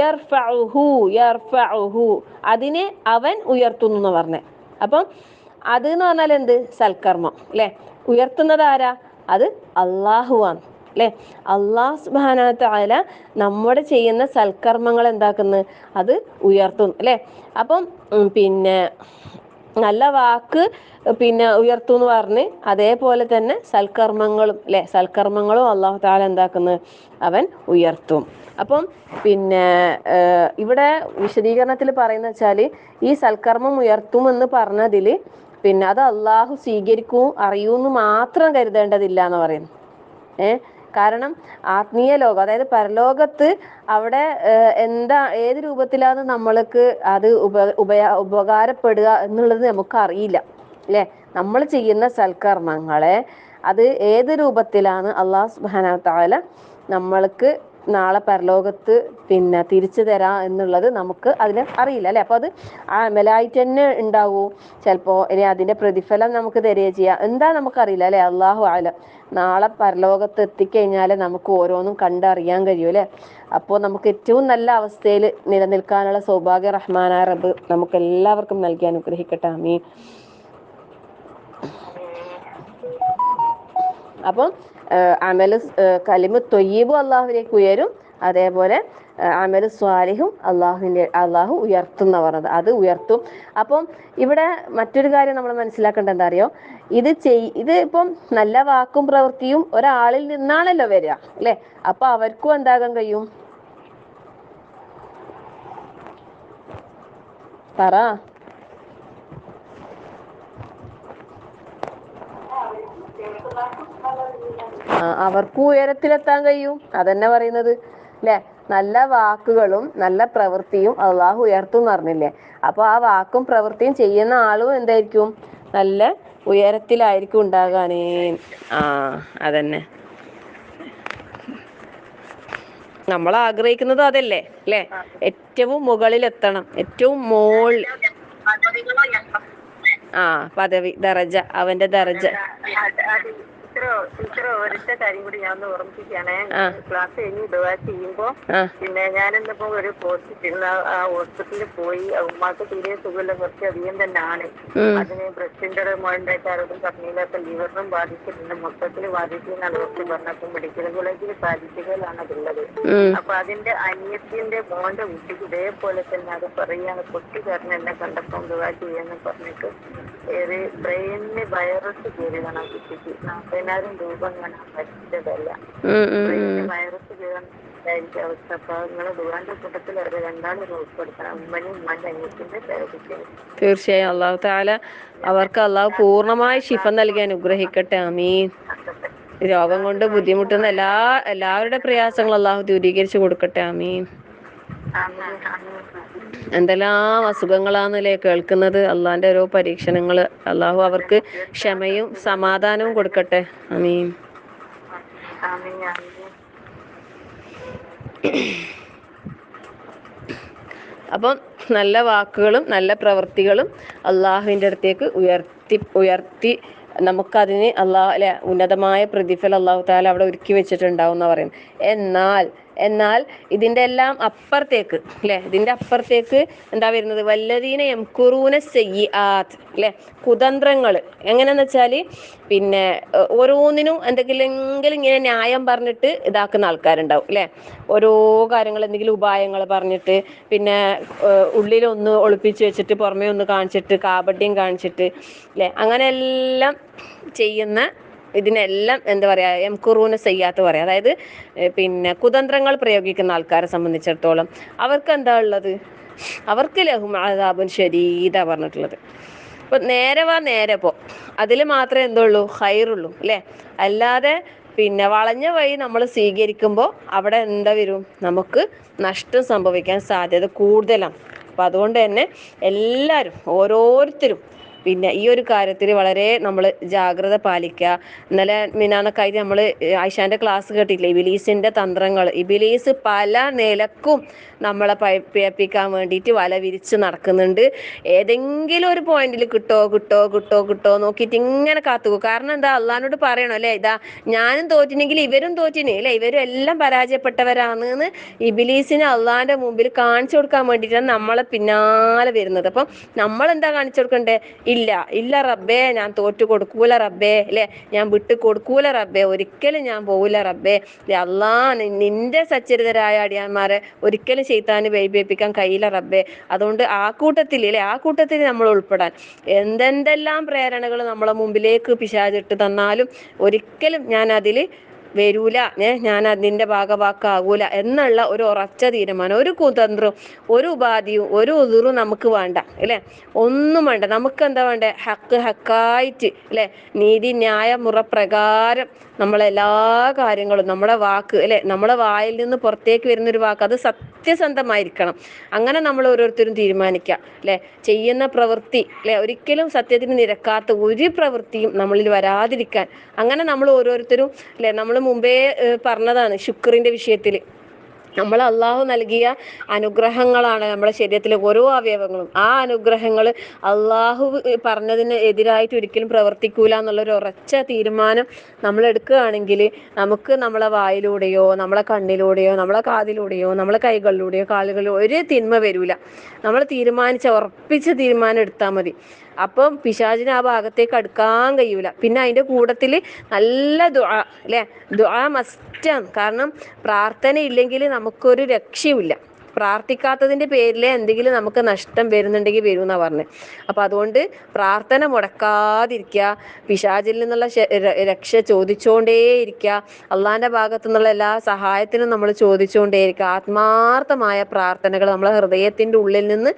യർഫഉഹു, അതിനെ അവൻ ഉയർത്തുന്നു എന്ന് പറഞ്ഞേ. അപ്പം അത് എന്ന് പറഞ്ഞാൽ എന്ത്, സൽക്കർമ്മം അല്ലെ. ഉയർത്തുന്നത് ആരാ, അത് അള്ളാഹുവാണ് അല്ലെ. അള്ളാഹു സുബ്ഹാനഹു വ തആല നമ്മുടെ ചെയ്യുന്ന സൽക്കർമ്മങ്ങൾ എന്താക്കുന്നു, അത് ഉയർത്തുന്നു അല്ലെ. അപ്പം പിന്നെ നല്ല വാക്ക് പിന്നെ ഉയർത്തും എന്ന് പറഞ്ഞ്, അതേപോലെ തന്നെ സൽക്കർമ്മങ്ങളും അല്ലെ, സൽക്കർമ്മങ്ങളും അള്ളാഹു തആല എന്താക്കുന്നത്, അവൻ ഉയർത്തും. അപ്പം പിന്നെ ഇവിടെ വിശദീകരണത്തിൽ പറയുന്ന വെച്ചാൽ, ഈ സൽക്കർമ്മം ഉയർത്തുമെന്ന് പറഞ്ഞതിൽ പിന്നെ അത് അള്ളാഹു സ്വീകരിക്കും അറിയൂന്ന് മാത്രം കരുതേണ്ടതില്ല എന്ന് പറയുന്നു. കാരണം ആത്മീയ ലോകം, അതായത് പരലോകത്ത് അവിടെ എന്താ ഏത് രൂപത്തിലാണ് നമ്മൾക്ക് അത് ഉപകാരപ്പെടുക എന്നുള്ളത് നമുക്ക് അറിയില്ല അല്ലെ. നമ്മൾ ചെയ്യുന്ന സൽക്കർമ്മങ്ങളെ അത് ഏത് രൂപത്തിലാണ് അള്ളാഹു സുബ്ഹാനഹു വ തആല നമ്മൾക്ക് നാളെ പരലോകത്ത് പിന്നെ തിരിച്ചു തരാ എന്നുള്ളത് നമുക്ക് അതിന് അറിയില്ല അല്ലെ. അപ്പൊ അത് ആ അമലായിട്ട് തന്നെ ഉണ്ടാവൂ, ചിലപ്പോ ഇനി അതിന്റെ പ്രതിഫലം നമുക്ക് തരിക ചെയ്യാം, എന്താ നമുക്കറിയില്ല അല്ലെ. അള്ളാഹു ആലം. നാളെ പരലോകത്ത് എത്തിക്കഴിഞ്ഞാൽ നമുക്ക് ഓരോന്നും കണ്ടറിയാൻ കഴിയും അല്ലെ. അപ്പോൾ നമുക്ക് ഏറ്റവും നല്ല അവസ്ഥയിൽ നിലനിൽക്കാനുള്ള സൗഭാഗ്യ റഹ്മാനായ റബ്ബ് നമുക്ക് എല്ലാവർക്കും നൽകി അനുഗ്രഹിക്കട്ടെ. ആമീൻ. അപ്പം അമല് കലിമ ത്വയ്യിബും അള്ളാഹുവിലേക്ക് ഉയരും, അതേപോലെ അമല് സ്വാലിഹും അള്ളാഹു ഉയർത്തും എന്ന് പറഞ്ഞത്, അത് ഉയർത്തും. അപ്പം ഇവിടെ മറ്റൊരു കാര്യം നമ്മൾ മനസ്സിലാക്കേണ്ടത് എന്താ അറിയോ, ഇത് ഇപ്പം നല്ല വാക്കും പ്രവൃത്തിയും ഒരാളിൽ നിന്നാണല്ലോ വരിക അല്ലെ. അപ്പൊ അവർക്കും എന്താകാൻ കഴിയും, പറ. അവർക്കും ഉയരത്തിലെത്താൻ കഴിയും, അതന്നെ പറയുന്നത് അല്ലെ. നല്ല വാക്കുകളും നല്ല പ്രവൃത്തിയും അള്ളാഹു ഉയർത്തും എന്ന് പറഞ്ഞില്ലേ. അപ്പൊ ആ വാക്കും പ്രവൃത്തിയും ചെയ്യുന്ന ആളും എന്തായിരിക്കും, നല്ല ഉയരത്തിലായിരിക്കും ഉണ്ടാകാനേ. അതന്നെ നമ്മൾ ആഗ്രഹിക്കുന്നത് അതല്ലേ അല്ലെ, ഏറ്റവും മുകളിലെത്തണം, ഏറ്റവും പദവി ദറജ, അവന്റെ ദറജ. ടീച്ചർ ഒരൊറ്റ കാര്യം കൂടി ഞാൻ ഒന്ന് ഓർമ്മിപ്പിക്കുകയാണേ. ക്ലാസ് കഴിഞ്ഞ് ദുആ ചെയ്യുമ്പോ പിന്നെ ഞാനിന്നിപ്പോ ഒരു പോസ്റ്റ് ഇട്ടിരുന്നു. ആ ഹോസ്പിറ്റലിൽ പോയി, ഉമ്മാക്ക് തീരെ സുഖമില്ല, കുറച്ച് അധികം തന്നെ ആണ്. അതിന് ബ്രസ്റ്റിന്റെ മോയിന്റായിട്ട് ആരോടും പറഞ്ഞില്ലാത്ത ലിവറിനും ബാധിച്ചിട്ടുണ്ട്, മൊത്തത്തിൽ ബാധിക്കുന്നതാണ് ഡോക്ടർ പറഞ്ഞപ്പോൾ മെഡിക്കൽ കോളേജിൽ ബാധിക്കുകയിലാണ് അതുള്ളത്. അപ്പൊ അതിന്റെ അനിയത്തിന്റെ മോന്റെ കുട്ടിക്ക് ഇതേപോലെ തന്നെ അത് പറയാണ്, പൊട്ടിക്കാരൻ എന്നെ കണ്ടപ്പോൾ ദുആ ചെയ്യാന്ന് പറഞ്ഞിട്ട് ബ്രെയിനിന് വൈറസ് കയറിയതാണ് ആ കുട്ടിക്ക്. 40,000 രൂപ കാണാൻ പറ്റിയതല്ല, ബ്രെയിനിന് വൈറസ് കയറാനായിരിക്കും അവസ്ഥ. അപ്പൊ നിങ്ങളെ ദുആന്റെ കൂട്ടത്തിൽ അവരെ രണ്ടാളും ഉൾപ്പെടുത്തണം, ഉമ്മനും ഉമ്മാന്റെ അനിയത്തിന്റെ പേരക്കുട്ടിയും. തീർച്ചയായും അള്ളാഹു തആല അവർക്ക് അള്ളാഹു പൂർണ്ണമായി ശിഫ നൽകി അനുഗ്രഹിക്കട്ടെ. ആമീൻ. രോഗം കൊണ്ട് ബുദ്ധിമുട്ടുന്ന എല്ലാവരുടെ പ്രയാസങ്ങൾ അള്ളാഹു ദൂരീകരിച്ചു കൊടുക്കട്ടെ. ആമീൻ. എന്തെല്ലാം അസുഖങ്ങളാന്നല്ലേ കേൾക്കുന്നത്, അള്ളാന്റെ ഓരോ പരീക്ഷണങ്ങള്. അള്ളാഹു അവർക്ക് ക്ഷമയും സമാധാനവും കൊടുക്കട്ടെ. ആമീൻ. അപ്പം നല്ല വാക്കുകളും നല്ല പ്രവൃത്തികളും അള്ളാഹുവിൻ്റെ അടുത്തേക്ക് ഉയർത്തി നമുക്കതിന് അല്ലെ ഉന്നതമായ പ്രതിഫലം അള്ളാഹു തആല അവിടെ ഒരുക്കി വെച്ചിട്ടുണ്ടാവും എന്ന് പറയുന്നത്. എന്നാൽ ഇതിൻ്റെ എല്ലാം അപ്പുറത്തേക്ക് അല്ലെ, ഇതിൻ്റെ അപ്പുറത്തേക്ക് എന്താ വരുന്നത്, വല്ലദീന യംകുറൂന സയ്യിആത്ത് അല്ലെ, കുതന്ത്രങ്ങൾ. എങ്ങനെയാന്ന് വെച്ചാൽ പിന്നെ ഓരോന്നിനും എന്തെങ്കിലും ഇങ്ങനെ ന്യായം പറഞ്ഞിട്ട് ഇതാക്കുന്ന ആൾക്കാരുണ്ടാവും അല്ലെ. ഓരോ കാര്യങ്ങൾ എന്തെങ്കിലും ഉപായങ്ങൾ പറഞ്ഞിട്ട്, പിന്നെ ഉള്ളിലൊന്ന് ഒളിപ്പിച്ച് വെച്ചിട്ട് പുറമേ ഒന്ന് കാണിച്ചിട്ട്, കാപട്യം കാണിച്ചിട്ട് അല്ലെ, അങ്ങനെയെല്ലാം ചെയ്യുന്ന ഇതിനെല്ലാം എന്താ പറയുക, യംകുറൂന സയ്യാത്ത് പറയാം. അതായത് പിന്നെ കുതന്ത്രങ്ങൾ പ്രയോഗിക്കുന്ന ആൾക്കാരെ സംബന്ധിച്ചിടത്തോളം അവർക്ക് എന്താ ഉള്ളത്, അവർക്ക് ലഹും അദാബുൻ ശദീദാ പറഞ്ഞിട്ടുള്ളത്. ഇപ്പം നേരെ പോ, അതിൽ മാത്രമേ എന്തുള്ളൂ, ഖൈറുള്ളൂ അല്ലേ. അല്ലാതെ പിന്നെ വളഞ്ഞ വഴി നമ്മൾ സ്വീകരിക്കുമ്പോൾ അവിടെ എന്താ വരും, നമുക്ക് നഷ്ടം സംഭവിക്കാൻ സാധ്യത കൂടുതലാണ്. അപ്പം അതുകൊണ്ട് തന്നെ എല്ലാവരും ഓരോരുത്തരും പിന്നെ ഈ ഒരു കാര്യത്തിൽ വളരെ നമ്മൾ ജാഗ്രത പാലിക്കുക. ഇന്നലെ മിനാന്നൊക്കെ ആയിട്ട് നമ്മൾ ആയിഷാൻ്റെ ക്ലാസ് കേട്ടിട്ടില്ലേ, ഇബിലീസിൻ്റെ തന്ത്രങ്ങൾ. ഇബിലീസ് പല നിലക്കും നമ്മളെ പേപ്പിക്കാൻ വേണ്ടിയിട്ട് വല വിരിച്ച് നടക്കുന്നുണ്ട്. ഏതെങ്കിലും ഒരു പോയിന്റിൽ കിട്ടോ നോക്കിയിട്ട് ഇങ്ങനെ കാത്തുക്കും. കാരണം എന്താ, അള്ളാഹിനോട് പറയണം അല്ലേ, ഇതാ ഞാനും തോറ്റിനെങ്കിൽ ഇവരും തോറ്റിന് അല്ലേ, ഇവരും എല്ലാം പരാജയപ്പെട്ടവരാണെന്ന് ഇബിലീസിന് അള്ളാഹിൻ്റെ മുമ്പിൽ കാണിച്ചു കൊടുക്കാൻ വേണ്ടിയിട്ടാണ് നമ്മളെ പിന്നാലെ വരുന്നത്. അപ്പം നമ്മളെന്താ കാണിച്ചു കൊടുക്കണ്ടേ, ഇല്ല ഇല്ല റബ്ബേ, ഞാൻ തോറ്റു കൊടുക്കൂല റബ്ബേ, അല്ലെ, ഞാൻ വിട്ട് കൊടുക്കൂല റബ്ബേ, ഒരിക്കലും ഞാൻ പോകൂല റബ്ബേ, അല്ലാ നിന്റെ സച്ചരിതരായ അടിയാന്മാരെ ഒരിക്കലും ശൈത്താന് വൈബേപ്പിക്കാൻ കഴിയില്ല റബ്ബേ. അതുകൊണ്ട് ആ കൂട്ടത്തിൽ അല്ലെ, ആ കൂട്ടത്തിൽ നമ്മൾ ഉൾപ്പെടാൻ എന്തെന്തെല്ലാം പ്രേരണകൾ നമ്മളെ മുമ്പിലേക്ക് പിശാചിട്ട് തന്നാലും ഒരിക്കലും ഞാൻ അതിൽ വരൂല, ഞാൻ അതിൻ്റെ ഭാഗവാക്കാകൂല എന്നുള്ള ഒരു ഉറച്ച തീരുമാനം. ഒരു കുതന്ത്രം, ഒരു ഉപാധിയും, ഒരു ഉതിറും നമുക്ക് വേണ്ട അല്ലേ, ഒന്നും വേണ്ട. നമുക്ക് എന്താ വേണ്ടേ? ഹക്കായിട്ട് അല്ലേ, നീതി ന്യായ മുറപ്രകാരം നമ്മളെല്ലാ കാര്യങ്ങളും, നമ്മുടെ വാക്ക് അല്ലെ, നമ്മളെ വായിൽ നിന്ന് പുറത്തേക്ക് വരുന്നൊരു വാക്ക് അത് സത്യസന്ധമായിരിക്കണം. അങ്ങനെ നമ്മൾ ഓരോരുത്തരും തീരുമാനിക്കുക അല്ലെ. ചെയ്യുന്ന പ്രവൃത്തി അല്ലെ, ഒരിക്കലും സത്യത്തിന് നിരക്കാത്ത ഒരു പ്രവൃത്തിയും നമ്മളിൽ വരാതിരിക്കാൻ അങ്ങനെ നമ്മൾ ഓരോരുത്തരും അല്ലെ, നമ്മൾ മുമ്പേ പറഞ്ഞതാണ് ശുക്രിന്റെ വിഷയത്തിൽ. നമ്മൾ അള്ളാഹു നൽകിയ അനുഗ്രഹങ്ങളാണ് നമ്മുടെ ശരീരത്തിലെ ഓരോ അവയവങ്ങളും. ആ അനുഗ്രഹങ്ങൾ അള്ളാഹു പറഞ്ഞതിന് എതിരായിട്ട് ഒരിക്കലും പ്രവർത്തിക്കൂല എന്നുള്ളൊരു ഉറച്ച തീരുമാനം നമ്മൾ എടുക്കുകയാണെങ്കിൽ നമുക്ക് നമ്മളെ വായിലൂടെയോ നമ്മളെ കണ്ണിലൂടെയോ നമ്മളെ കാതിലൂടെയോ നമ്മളെ കൈകളിലൂടെയോ കാലുകളിലൂടെയോ ഒരു തിന്മ വരില്ല. നമ്മൾ ഉറപ്പിച്ച തീരുമാനം എടുത്താൽ മതി. അപ്പം പിശാചിന് ആ ഭാഗത്തേക്ക് അടുക്കാൻ കഴിയൂല. പിന്നെ അതിൻ്റെ കൂട്ടത്തിൽ നല്ല ദുആ അല്ലേ, ദുആ മസ്റ്റാണ്. കാരണം പ്രാർത്ഥന ഇല്ലെങ്കിൽ നമുക്കൊരു രക്ഷയുമില്ല. പ്രാർത്ഥിക്കാത്തതിൻ്റെ പേരിൽ എന്തെങ്കിലും നമുക്ക് നഷ്ടം വരുന്നുണ്ടെങ്കിൽ വരും എന്നാണ് പറഞ്ഞത്. അപ്പം അതുകൊണ്ട് പ്രാർത്ഥന മുടക്കാതിരിക്കുക, പിശാചിൽ നിന്നുള്ള രക്ഷ ചോദിച്ചുകൊണ്ടേയിരിക്കുക, അള്ളാഹിൻ്റെ ഭാഗത്തു നിന്നുള്ള എല്ലാ സഹായത്തിനും നമ്മൾ ചോദിച്ചുകൊണ്ടേയിരിക്കുക. ആത്മാർത്ഥമായ പ്രാർത്ഥനകൾ നമ്മളെ ഹൃദയത്തിൻ്റെ ഉള്ളിൽ നിന്ന്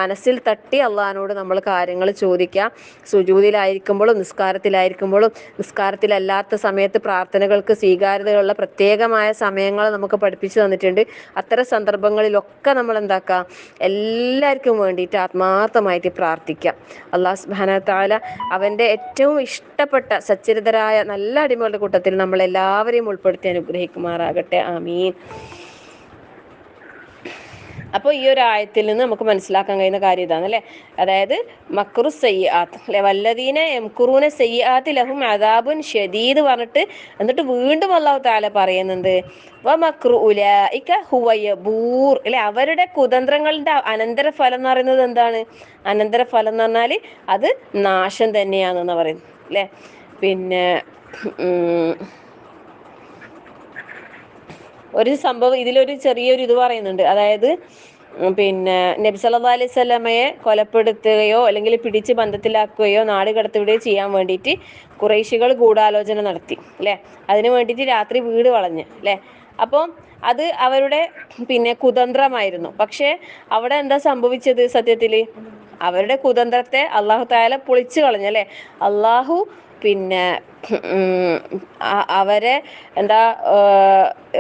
മനസ്സിൽ തട്ടി അള്ളാഹിനോട് നമ്മൾ കാര്യങ്ങൾ ചോദിക്കുക. സുജൂദിലായിരിക്കുമ്പോഴും നിസ്കാരത്തിലായിരിക്കുമ്പോഴും നിസ്കാരത്തിലല്ലാത്ത സമയത്ത് പ്രാർത്ഥനകൾക്ക് സ്വീകാര്യതയുള്ള പ്രത്യേകമായ സമയങ്ങൾ നമുക്ക് പഠിപ്പിച്ചു തന്നിട്ടുണ്ട്. അത്തരം സന്ദർഭങ്ങളിലൊക്കെ നമ്മൾ എന്താക്കുക, എല്ലാവർക്കും വേണ്ടിയിട്ട് ആത്മാർത്ഥമായിട്ട് പ്രാർത്ഥിക്കുക. അല്ലാഹു സുബ്ഹാനഹു വ തആല അവൻ്റെ ഏറ്റവും ഇഷ്ടപ്പെട്ട സച്ചരിതരായ നല്ല അടിമകളുടെ കൂട്ടത്തിൽ നമ്മളെല്ലാവരെയും ഉൾപ്പെടുത്തി അനുഗ്രഹിക്കുമാറാകട്ടെ. ആമീൻ. അപ്പോൾ ഈ ഒരു ആയത്തിൽ നിന്ന് നമുക്ക് മനസ്സിലാക്കാൻ കഴിയുന്ന കാര്യം ഇതാണ് അല്ലേ, അതായത് മക്റു സയ്യാത്ത് അല്ലെ, വല്ലദീന യംകുറൂന സയ്യാത്തി ലഹും അദാബുൻ ഷദീദ് പറഞ്ഞിട്ട് എന്നിട്ട് വീണ്ടും അല്ലാഹു തആല പറയുന്നുണ്ട് വ മക്റു ഉലൈക ഹുവ യബൂർ അല്ലെ, അവരുടെ കുതന്ത്രങ്ങളുടെ അനന്തരഫലം എന്ന് പറയുന്നത് എന്താണ്? അനന്തരഫലം എന്ന് പറഞ്ഞാൽ അത് നാശം തന്നെയാണെന്ന് പറയുന്നത് അല്ലേ. പിന്നെ ഒരു സംഭവം ഇതിലൊരു ചെറിയൊരു ഇത് പറയുന്നുണ്ട്. അതായത് പിന്നെ നബി സല്ലല്ലാഹു അലൈഹി വസല്ലമയെ കൊലപ്പെടുത്തുകയോ അല്ലെങ്കിൽ പിടിച്ച് ബന്ധത്തിലാക്കുകയോ നാട് കടത്തുകയോ ചെയ്യാൻ വേണ്ടിയിട്ട് ഖുറൈശികൾ ഗൂഢാലോചന നടത്തി അല്ലേ. അതിന് വേണ്ടിയിട്ട് രാത്രി വീട് വളഞ്ഞ് അല്ലേ. അപ്പോൾ അത് അവരുടെ പിന്നെ കുതന്ത്രമായിരുന്നു. പക്ഷേ അവിടെ എന്താ സംഭവിച്ചത്? സത്യത്തിൽ അവരുടെ കുതന്ത്രത്തെ അള്ളാഹു തആല പൊളിച്ചു കളഞ്ഞു അല്ലേ. അള്ളാഹു പിന്നെ അവരെ എന്താ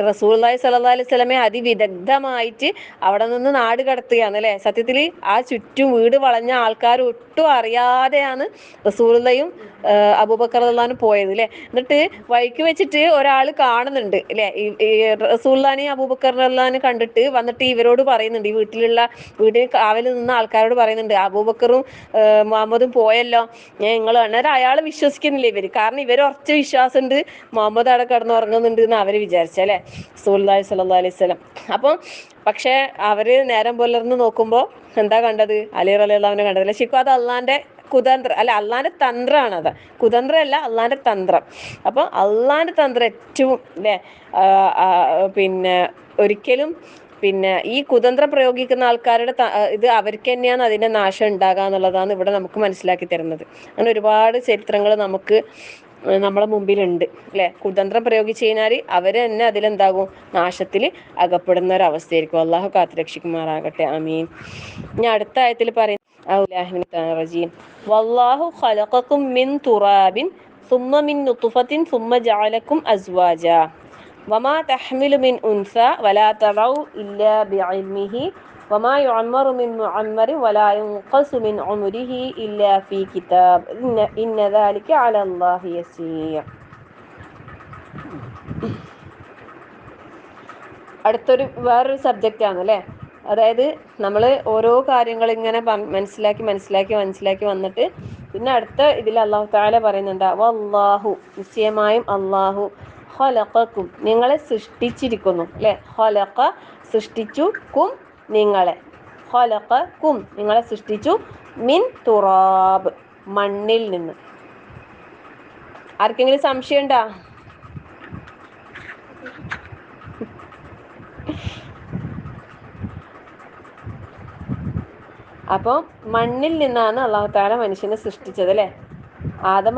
റസൂലുള്ളാഹി സ്വല്ലല്ലാഹു അലൈഹി വസല്ലമയെ അതിവിദഗ്ധമായിട്ട് അവിടെ നിന്ന് നാട് കടത്തുകയാണ് അല്ലേ. സത്യത്തിൽ ആ ചുറ്റും വീട് വളഞ്ഞ ആൾക്കാർ ഒട്ടും അറിയാതെയാണ് റസൂലുള്ളാഹിയും അബൂബക്കർ റളിയല്ലാഹു അൻഹു പോയത് അല്ലേ. എന്നിട്ട് വഴിക്ക് വെച്ചിട്ട് ഒരാൾ കാണുന്നുണ്ട് അല്ലേ, ഈ റസൂലുള്ളാഹിനെയും അബൂബക്കർ റളിയല്ലാഹു അൻഹു കണ്ടിട്ട് വന്നിട്ട് ഇവരോട് പറയുന്നുണ്ട്, ഈ വീട്ടിൽ കാവൽ നിന്ന ആൾക്കാരോട് പറയുന്നുണ്ട്, അബൂബക്കറും മുഹമ്മദും പോയല്ലോ, നിങ്ങൾ അന്നേരം അയാൾ വിശ്വസിക്കുന്നില്ല ഇവർ. കാരണം ഇവർ ഉറച്ച വിശ്വാസമുണ്ട് മുഹമ്മദ് അവിടെ കിടന്ന് ഉറങ്ങുന്നുണ്ട് എന്ന് അവർ വിചാരിച്ചല്ലേ റസൂലുള്ളാഹി സ്വല്ലല്ലാഹു അലൈഹി വസല്ലം. അപ്പം പക്ഷേ അവർ നേരം പുലർന്ന് നോക്കുമ്പോൾ എന്താ കണ്ടത്? അലി റളിയല്ലാഹു അൻഹു കണ്ടത്. ശരിക്കും അത് അള്ളാഹിൻ്റെ കുതന്ത്രം അല്ല, അള്ളാഹിൻ്റെ തന്ത്രമാണ്. അത് കുതന്ത്രമല്ല, അള്ളാഹിൻ്റെ തന്ത്രം. അപ്പം അള്ളാഹിൻ്റെ തന്ത്രം ഏറ്റവും അല്ലേ, പിന്നെ ഒരിക്കലും പിന്നെ ഈ കുതന്ത്രം പ്രയോഗിക്കുന്ന ആൾക്കാരുടെ ഇത് അവർക്ക് തന്നെയാണ് അതിൻ്റെ നാശം ഉണ്ടാകുക എന്നുള്ളതാണ് ഇവിടെ നമുക്ക് മനസ്സിലാക്കി തരുന്നത്. അങ്ങനെ ഒരുപാട് ചരിത്രങ്ങൾ നമുക്ക് നമ്മളെ മുമ്പിലുണ്ട് അല്ലേ. കുതന്ത്രം പ്രയോഗിച്ച് കഴിഞ്ഞാൽ അവർ തന്നെ അതിലെന്താകും, നാശത്തിൽ അകപ്പെടുന്ന ഒരവസ്ഥയായിരിക്കും. അള്ളാഹു കാത്തുരക്ഷിക്കുമാറാകട്ടെ. ആമീൻ. ഇനി അടുത്ത ആയത്തിൽ പറയുന്നത് വല്ലാഹു ഖലഖക്കും മിൻ തുറാബിൻ സുമ്മ മിൻ നുത്ഫത്തിൻ സുമ്മ ജഅലക്കും അസ്വാജാ വമാ തഹ്മിലു മിൻ ഉൻസ വലാ തദഉ ഇല്ലാ ബിഇൽമിഹി വമാ യുഅമ്മറു മിൻ മുഅമ്മരി വലാ യുൻഖസു മിൻ ഉംരിഹി ഇല്ലാ ഫീ കിതാബ് ഇന്ന ദാലിക അലല്ലാഹി യസീർ. വേറൊരു സബ്ജക്റ്റ് ആണ് അല്ലേ. അതായത് നമ്മൾ ഓരോ കാര്യങ്ങൾ ഇങ്ങനെ മനസ്സിലാക്കി വന്നിട്ട് പിന്നെ അടുത്ത ഇതിൽ അല്ലാഹു തആല പറയുന്നുണ്ട് വല്ലാഹു നിശ്ചയമായും അല്ലാഹു ഖലഖക്കും നിങ്ങളെ സൃഷ്ടിച്ചിരിക്കുന്നു അല്ലേ. ഖലഖ സൃഷ്ടിച്ചു, കും നിങ്ങളെ, ഖലഖക്കും നിങ്ങളെ സൃഷ്ടിച്ചു, മിൻ തുറാബ് മണ്ണിൽ നിന്ന്. ആർക്കെങ്കിലും സംശയം ഉണ്ടോ? അപ്പോൾ മണ്ണിൽ നിന്നാണ് അള്ളാഹു തആല മനുഷ്യനെ സൃഷ്ടിച്ചത് അല്ലേ. ആദം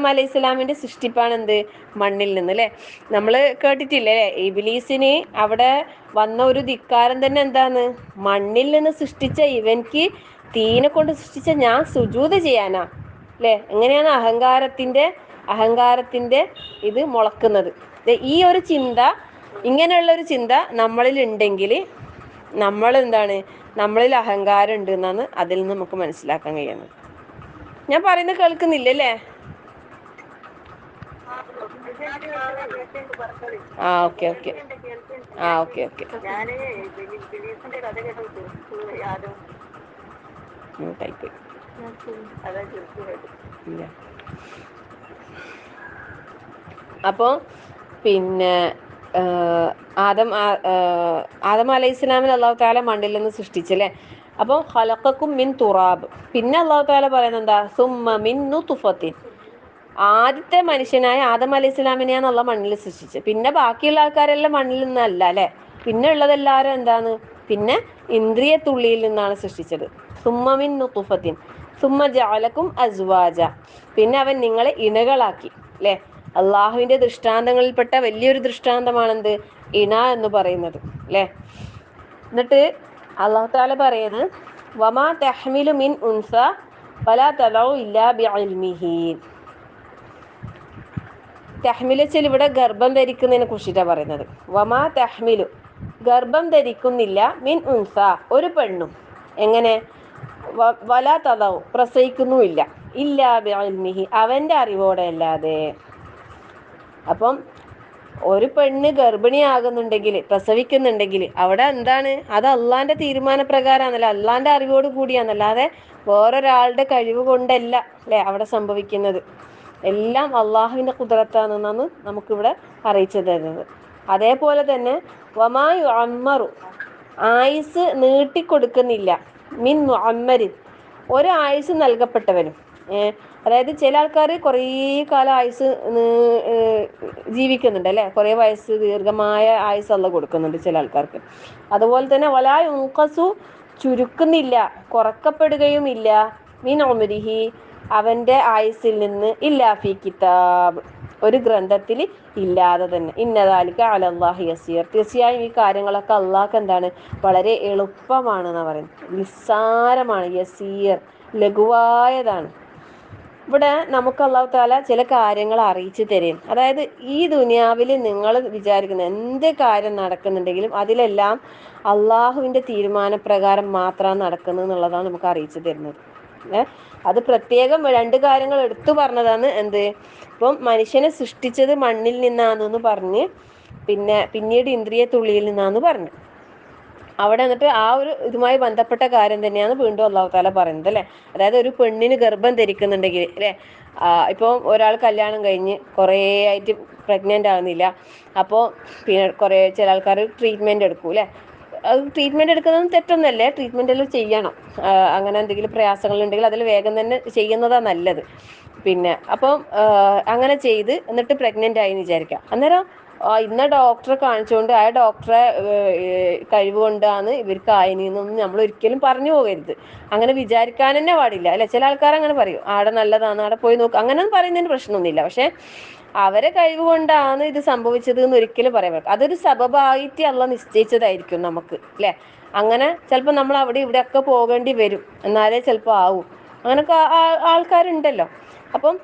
അലൈഹിസ്സലാമിന്റെ സൃഷ്ടിപ്പാണ് എന്ത്? മണ്ണിൽ നിന്ന് അല്ലേ. നമ്മൾ കേട്ടിട്ടില്ലേ ഇബ്ലീസിന് അവിടെ വന്ന ഒരു ധിക്കാരം തന്നെ എന്താണ്? മണ്ണിൽ നിന്ന് സൃഷ്ടിച്ച ഇവൻക്ക് തീനെ കൊണ്ട് സൃഷ്ടിച്ച ഞാൻ സുജൂദ് ചെയ്യാനാ അല്ലേ. എങ്ങനെയാണ് അഹങ്കാരത്തിന്റെ ഇത് മുളക്കുന്നത്. ഈ ഒരു ചിന്ത, ഇങ്ങനെയുള്ള ഒരു ചിന്ത നമ്മളിൽ ഉണ്ടെങ്കിൽ നമ്മൾ എന്താണ്, നമ്മളിൽ അഹങ്കാരം ഉണ്ട് എന്നാണ് അതിൽ നിന്ന് നമുക്ക് മനസ്സിലാക്കാൻ കഴിയുന്നത്. ഞാൻ പറയുന്നത് കേൾക്കുന്നില്ലല്ലേ? ഓക്കെ. അപ്പോൾ പിന്നെ ആദം അലൈഹിസ്സലാമിനെ അല്ലാഹു തആല മണ്ണിൽ നിന്ന് സൃഷ്ടിച്ചല്ലേ. അപ്പോൾ ഖലഖക്കും മിൻ തുറാബ്. പിന്നെ അല്ലാഹു തആല പറയുന്നത് എന്താ? സുമ്മ മിൻ നുത്ഫത്തിൻ. ആദ്യത്തെ മനുഷ്യനായ ആദം അലൈഹിസ്സലാമിനെയാണ് അല്ലാഹു മണ്ണിൽ സൃഷ്ടിച്ചത്. പിന്നെ ബാക്കിയുള്ള ആൾക്കാരെല്ലാം മണ്ണിൽ നിന്നല്ല അല്ലേ. പിന്നെ ഉള്ളതെല്ലാവരും എന്താണ്? പിന്നെ ഇന്ദ്രിയ തുള്ളിയിൽ നിന്നാണ് സൃഷ്ടിച്ചത്. സുമ്മ മിൻ നുത്ഫത്തിൻ സുമ്മ ജഅലക്കും അസ്വാജ. പിന്നെ അവൻ നിങ്ങളെ ഇണകളാക്കി അല്ലേ. അള്ളാഹുവിന്റെ ദൃഷ്ടാന്തങ്ങളിൽപ്പെട്ട വലിയൊരു ദൃഷ്ടാന്തമാണെന്ത്? ഇണ എന്ന് പറയുന്നത് അല്ലേ. എന്നിട്ട് അല്ലാഹു തആല പറയുന്നത് വമാ തഹ്മിലു മിൻ ഉൻസ വലാ തദഉ ഇല്ലാ ബിഇൽമിഹി. തഹ്മില് വെച്ചാൽ ഇവിടെ ഗർഭം ധരിക്കുന്നതിനെ കുറിച്ചിട്ടാണ് പറയുന്നത്. വമാ തഹ്മിലു, ഗർഭം ധരിക്കുന്നില്ല, മിൻ ഉൻസ, ഒരു പെണ്ണും. എങ്ങനെ? വലാ തദഉ, പ്രസവിക്കുന്നുമില്ല, ഇല്ലാ ബിഇൽമിഹി, അവന്റെ അറിവോടെ അല്ലാതെ. അപ്പം ഒരു പെണ്ണ് ഗർഭിണിയാകുന്നുണ്ടെങ്കിൽ, പ്രസവിക്കുന്നുണ്ടെങ്കിൽ അവിടെ എന്താണ്? അത് അള്ളാന്റെ തീരുമാനപ്രകാരമാണല്ലോ, അള്ളാന്റെ അറിവോട് കൂടിയാണല്ലാതെ വേറൊരാളുടെ കഴിവ് കൊണ്ടല്ല അല്ലെ അവിടെ സംഭവിക്കുന്നത്. എല്ലാം അള്ളാഹുവിന്റെ ഖുദ്റത്താണെന്നാണ് നമുക്കിവിടെ അറിയിച്ചു തരുന്നത്. അതേപോലെ തന്നെ വമാ യുഅമ്മറു, ആയുസ് നീട്ടിക്കൊടുക്കുന്നില്ല, മിൻ മുഅമ്മരിൻ, ഒരു ആയുസ് നൽകപ്പെട്ടവനും. അതായത് ചില ആൾക്കാർ കുറേ കാലം ആയുസ് ജീവിക്കുന്നുണ്ട് അല്ലേ. കുറേ വയസ്സ്, ദീർഘമായ ആയുസ് അല്ലാഹു കൊടുക്കുന്നുണ്ട് ചില ആൾക്കാർക്ക്. അതുപോലെ തന്നെ വലാ യുൻഖസു, ചുരുക്കുന്നില്ല, കുറക്കപ്പെടുകയുമില്ല, മിൻ ഉംരിഹി, അവന്റെ ആയുസ്സിൽ നിന്ന്, ഇല്ലാ ഫി കിതാബ്, ഒരു ഗ്രന്ഥത്തിൽ ഇല്ലാതെ തന്നെ. ഇന്ന ദാലിക അലല്ലാഹി യസീർ, തീർച്ചയായും ഈ കാര്യങ്ങളൊക്കെ അള്ളാഹ്ക്ക് എന്താണ്? വളരെ എളുപ്പമാണെന്നാണ് പറയുന്നത്. നിസ്സാരമാണ്, യസീർ, ലഘുവായതാണ്. ഇവിടെ നമുക്ക് അല്ലാഹു തആല ചില കാര്യങ്ങൾ അറിയിച്ചു തരും. അതായത് ഈ ദുനിയാവിൽ നിങ്ങൾ വിചാരിക്കുന്ന എന്ത് കാര്യം നടക്കുന്നുണ്ടെങ്കിലും അതിലെല്ലാം അള്ളാഹുവിന്റെ തീരുമാനപ്രകാരം മാത്രമാണ് നടക്കുന്നത് എന്നുള്ളതാണ് നമുക്ക് അറിയിച്ചു തരുന്നത്. അത് പ്രത്യേകം രണ്ട് കാര്യങ്ങൾ എടുത്തു പറഞ്ഞതാണ്. എന്ത്? ഇപ്പം മനുഷ്യനെ സൃഷ്ടിച്ചത് മണ്ണിൽ നിന്നാണെന്ന് പറഞ്ഞ്, പിന്നീട് ഇന്ദ്രിയ തുള്ളിയിൽ നിന്നാന്ന് പറഞ്ഞു. അവിടെ എന്നിട്ട് ആ ഒരു ഇതുമായി ബന്ധപ്പെട്ട കാര്യം തന്നെയാണ് വീണ്ടും അല്ലാഹു തആല പറയുന്നത് അല്ലേ. അതായത് ഒരു പെണ്ണിന് ഗർഭം ധരിക്കുന്നുണ്ടെങ്കിൽ അല്ലേ, ഇപ്പോൾ ഒരാൾ കല്യാണം കഴിഞ്ഞ് കുറേ ആയിട്ട് പ്രഗ്നൻ്റ് ആകുന്നില്ല. അപ്പോൾ പിന്നെ ചില ആൾക്കാർ ട്രീറ്റ്മെൻറ്റ് എടുക്കും അല്ലേ. അത് ട്രീറ്റ്മെൻറ്റ് എടുക്കുന്നത് തെറ്റൊന്നുമല്ലേ, ട്രീറ്റ്മെൻറ്റ് എല്ലാം ചെയ്യണം. അങ്ങനെ എന്തെങ്കിലും പ്രയാസങ്ങളുണ്ടെങ്കിൽ അതിൽ വേഗം തന്നെ ചെയ്യുന്നതാണ് നല്ലത്. അപ്പം അങ്ങനെ ചെയ്ത് എന്നിട്ട് പ്രഗ്നൻ്റ് ആയി എന്ന് വിചാരിക്കുക. അന്നേരം ഇന്ന ഡോക്ടറെ കാണിച്ചുകൊണ്ട് ആ ഡോക്ടറെ കഴിവ് കൊണ്ടാണ് ഇവർക്ക് ആയതെന്നൊന്നും നമ്മൾ ഒരിക്കലും പറഞ്ഞു പോകരുത്. അങ്ങനെ വിചാരിക്കാൻ തന്നെ പാടില്ല അല്ലെ. ചില ആൾക്കാർ അങ്ങനെ പറയും, ആടെ നല്ലതാണ്, ആടെ പോയി നോക്കുക, അങ്ങനെയൊന്നും പറയുന്നതിന് പ്രശ്നമൊന്നുമില്ല. പക്ഷെ അവരെ കഴിവ് കൊണ്ടാണ് ഇത് സംഭവിച്ചത് എന്ന് ഒരിക്കലും പറയാൻ പറ്റില്ല. അതൊരു സബബായിട്ട് അള്ളാഹ് നിശ്ചയിച്ചതായിരിക്കും നമുക്ക് അല്ലേ. അങ്ങനെ ചിലപ്പോൾ നമ്മൾ അവിടെ ഇവിടെയൊക്കെ പോകേണ്ടി വരും, എന്നാലേ ചിലപ്പോൾ ആവും. അങ്ങനൊക്കെ ആൾക്കാരുണ്ടല്ലോ. അപ്പം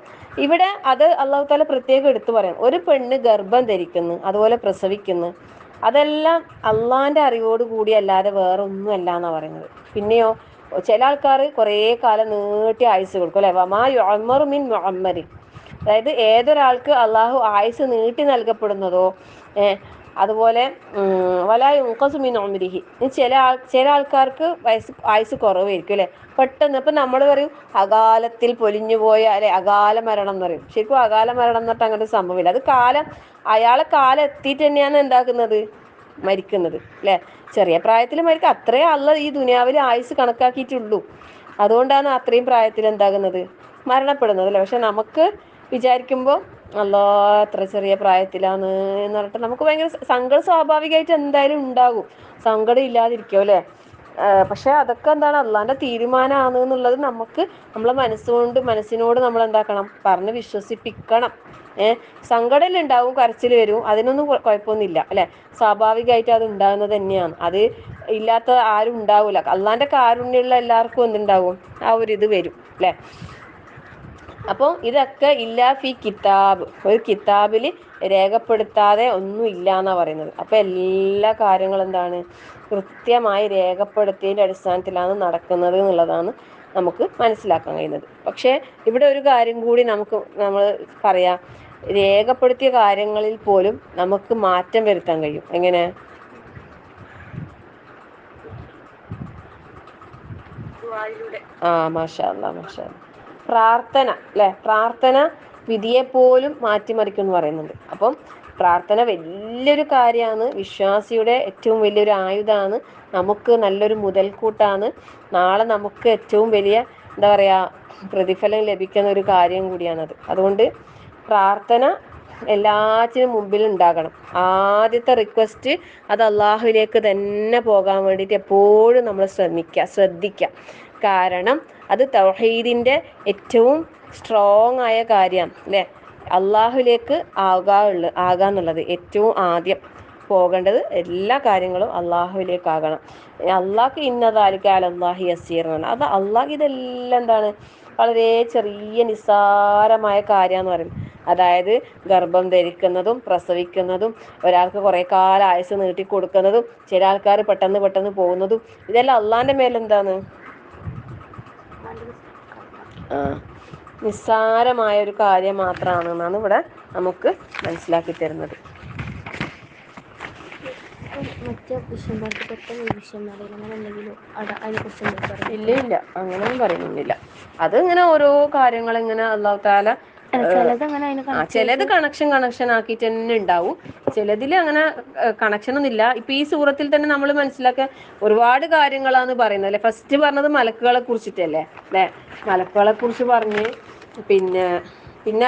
ഇവിടെ അത് അല്ലാഹു തആല പ്രത്യേകം എടുത്തു പറയാം. ഒരു പെണ്ണ് ഗർഭം ധരിക്കുന്നു, അതുപോലെ പ്രസവിക്കുന്നു, അതെല്ലാം അള്ളാന്റെ അറിവോട് കൂടി അല്ലാതെ വേറെ ഒന്നും അല്ല എന്നാണ് പറയുന്നത്. പിന്നെയോ ചില ആൾക്കാർ കുറേ കാലം നീട്ടി ആയുസ് കൊടുക്കും അല്ലെ. വമാ യുഅമ്മറു മിൻ മുഅമ്മരിൻ, അതായത് ഏതൊരാൾക്ക് അള്ളാഹു ആയുസ് നീട്ടി നൽകപ്പെടുന്നതോ അതുപോലെ വലാ യുൻഖസു മിൻ ഉംരിഹി, ചില ആൾക്കാർക്ക് ആയുസ് കുറവായിരിക്കും അല്ലെ. പെട്ടെന്ന് ഇപ്പം നമ്മൾ പറയും അകാലത്തിൽ പൊലിഞ്ഞു പോയ അല്ലെ, അകാല മരണം എന്ന് പറയും. ശരിക്കും അകാല മരണം എന്നിട്ട് അങ്ങനെ ഒരു സംഭവമില്ല. അത് അയാളെ കാലം എത്തിയിട്ട് തന്നെയാണ് എന്താക്കുന്നത്? മരിക്കുന്നത് അല്ലെ. ചെറിയ പ്രായത്തിൽ മരിക്കുക, അത്രേ അള്ളാഹ് ഈ ദുനിയാവിൽ ആയുസ് കണക്കാക്കിയിട്ടുള്ളൂ. അതുകൊണ്ടാണ് അത്രയും പ്രായത്തിൽ എന്താകുന്നത്, മരണപ്പെടുന്നത് അല്ലേ. പക്ഷെ നമുക്ക് വിചാരിക്കുമ്പോൾ അല്ലാ എത്ര ചെറിയ പ്രായത്തിലാണ് എന്ന് പറഞ്ഞിട്ട് നമുക്ക് ഭയങ്കര സങ്കടം സ്വാഭാവികമായിട്ട് എന്തായാലും ഉണ്ടാകും, സങ്കടം ഇല്ലാതിരിക്കും അല്ലേ. പക്ഷെ അതൊക്കെ എന്താണ് അള്ളാന്റെ തീരുമാനമാണ് എന്നുള്ളത് നമുക്ക് നമ്മളെ മനസ്സിനോട് നമ്മൾ എന്താക്കണം, പറഞ്ഞ് വിശ്വസിപ്പിക്കണം. സങ്കടം ഉണ്ടാവും, കരച്ചിൽ വരും, അതിനൊന്നും കുഴപ്പമൊന്നുമില്ല അല്ലെ. സ്വാഭാവികമായിട്ട് അത് ഉണ്ടാകുന്നത് തന്നെയാണ്. അത് ഇല്ലാത്ത ആരും ഉണ്ടാവൂല. അള്ളാന്റെ കാരുണ്യമുള്ള എല്ലാവർക്കും എന്തുണ്ടാവും, ആ ഒരു ഇത് വരും അല്ലെ. അപ്പോൾ ഇതൊക്കെ ഇല്ലാ ഫി കിതാബ്, ഒരു കിതാബിൽ രേഖപ്പെടുത്താതെ ഒന്നും ഇല്ല എന്നാ പറയുന്നത്. അപ്പൊ എല്ലാ കാര്യങ്ങളും എന്താണ്, കൃത്യമായി രേഖപ്പെടുത്തിയതിന്റെ അടിസ്ഥാനത്തിലാണ് നടക്കുന്നത് എന്നുള്ളതാണ് നമുക്ക് മനസ്സിലാക്കാൻ കഴിയുന്നത്. പക്ഷെ ഇവിടെ ഒരു കാര്യം കൂടി നമ്മൾ പറയാം, രേഖപ്പെടുത്തിയ കാര്യങ്ങളിൽ പോലും നമുക്ക് മാറ്റം വരുത്താൻ കഴിയും. എങ്ങനെ? മാഷാ അല്ലാ, മാഷാ അല്ലാ. പ്രാർത്ഥന അല്ലെ, പ്രാർത്ഥന വിധിയെപ്പോലും മാറ്റിമറിക്കും എന്ന് പറയുന്നുണ്ട്. അപ്പം പ്രാർത്ഥന വലിയൊരു കാര്യമാണ്, വിശ്വാസിയുടെ ഏറ്റവും വലിയൊരു ആയുധമാണ്, നമുക്ക് നല്ലൊരു മുതൽക്കൂട്ടാണ്, നാളെ നമുക്ക് ഏറ്റവും വലിയ എന്താ പറയാ പ്രതിഫലം ലഭിക്കുന്ന ഒരു കാര്യം കൂടിയാണത്. അതുകൊണ്ട് പ്രാർത്ഥന എല്ലാറ്റിനും മുമ്പിൽ ഉണ്ടാകണം. ആദ്യത്തെ റിക്വസ്റ്റ് അത് അള്ളാഹുവിലേക്ക് തന്നെ പോകാൻ വേണ്ടിയിട്ട് എപ്പോഴും നമ്മൾ ശ്രദ്ധിക്കുക. കാരണം അത് തൗഹീദിന്റെ ഏറ്റവും സ്ട്രോങ് ആയ കാര്യമാണ് അല്ലേ. അള്ളാഹുലേക്ക് ആകാന്നുള്ളത് ഏറ്റവും ആദ്യം പോകേണ്ടത്, എല്ലാ കാര്യങ്ങളും അള്ളാഹുവിലേക്കാകണം. അള്ളാഹ് ഇന്നദാലിക അലല്ലാഹി യസീർ എന്നാണ്. അത് അള്ളാഹ് ഇതെല്ലാം എന്താണ്, വളരെ ചെറിയ നിസ്സാരമായ കാര്യമെന്ന് പറയും. അതായത് ഗർഭം ധരിക്കുന്നതും പ്രസവിക്കുന്നതും ഒരാൾക്ക് കുറെ കാലം ആയുസ് നീട്ടി കൊടുക്കുന്നതും ചില ആൾക്കാർ പെട്ടെന്ന് പോകുന്നതും ഇതെല്ലാം അള്ളാന്റെ മേലെന്താണ്, നിസ്സാരമായ ഒരു കാര്യം മാത്രമാണെന്നാണ് ഇവിടെ നമുക്ക് മനസ്സിലാക്കി തരുന്നത്. ഇല്ല, അങ്ങനെയൊന്നും പറയുന്നില്ല. അത് ഇങ്ങനെ ഓരോ കാര്യങ്ങൾ ഇങ്ങനെ അല്ലാഹു തആല ചിലത് കണക്ഷൻ ആക്കിയിട്ട് തന്നെ ഉണ്ടാവും, ചിലതിൽ അങ്ങനെ കണക്ഷൻ ഒന്നുമില്ല. ഇപ്പൊ ഈ സൂറത്തിൽ തന്നെ നമ്മൾ മനസ്സിലാക്കുക ഒരുപാട് കാര്യങ്ങളാണ് പറയുന്നത് അല്ലെ. ഫസ്റ്റ് പറഞ്ഞത് മലക്കുകളെ കുറിച്ചിട്ടല്ലേ അല്ലെ, മലക്കുകളെ കുറിച്ച് പറഞ്ഞ് പിന്നെ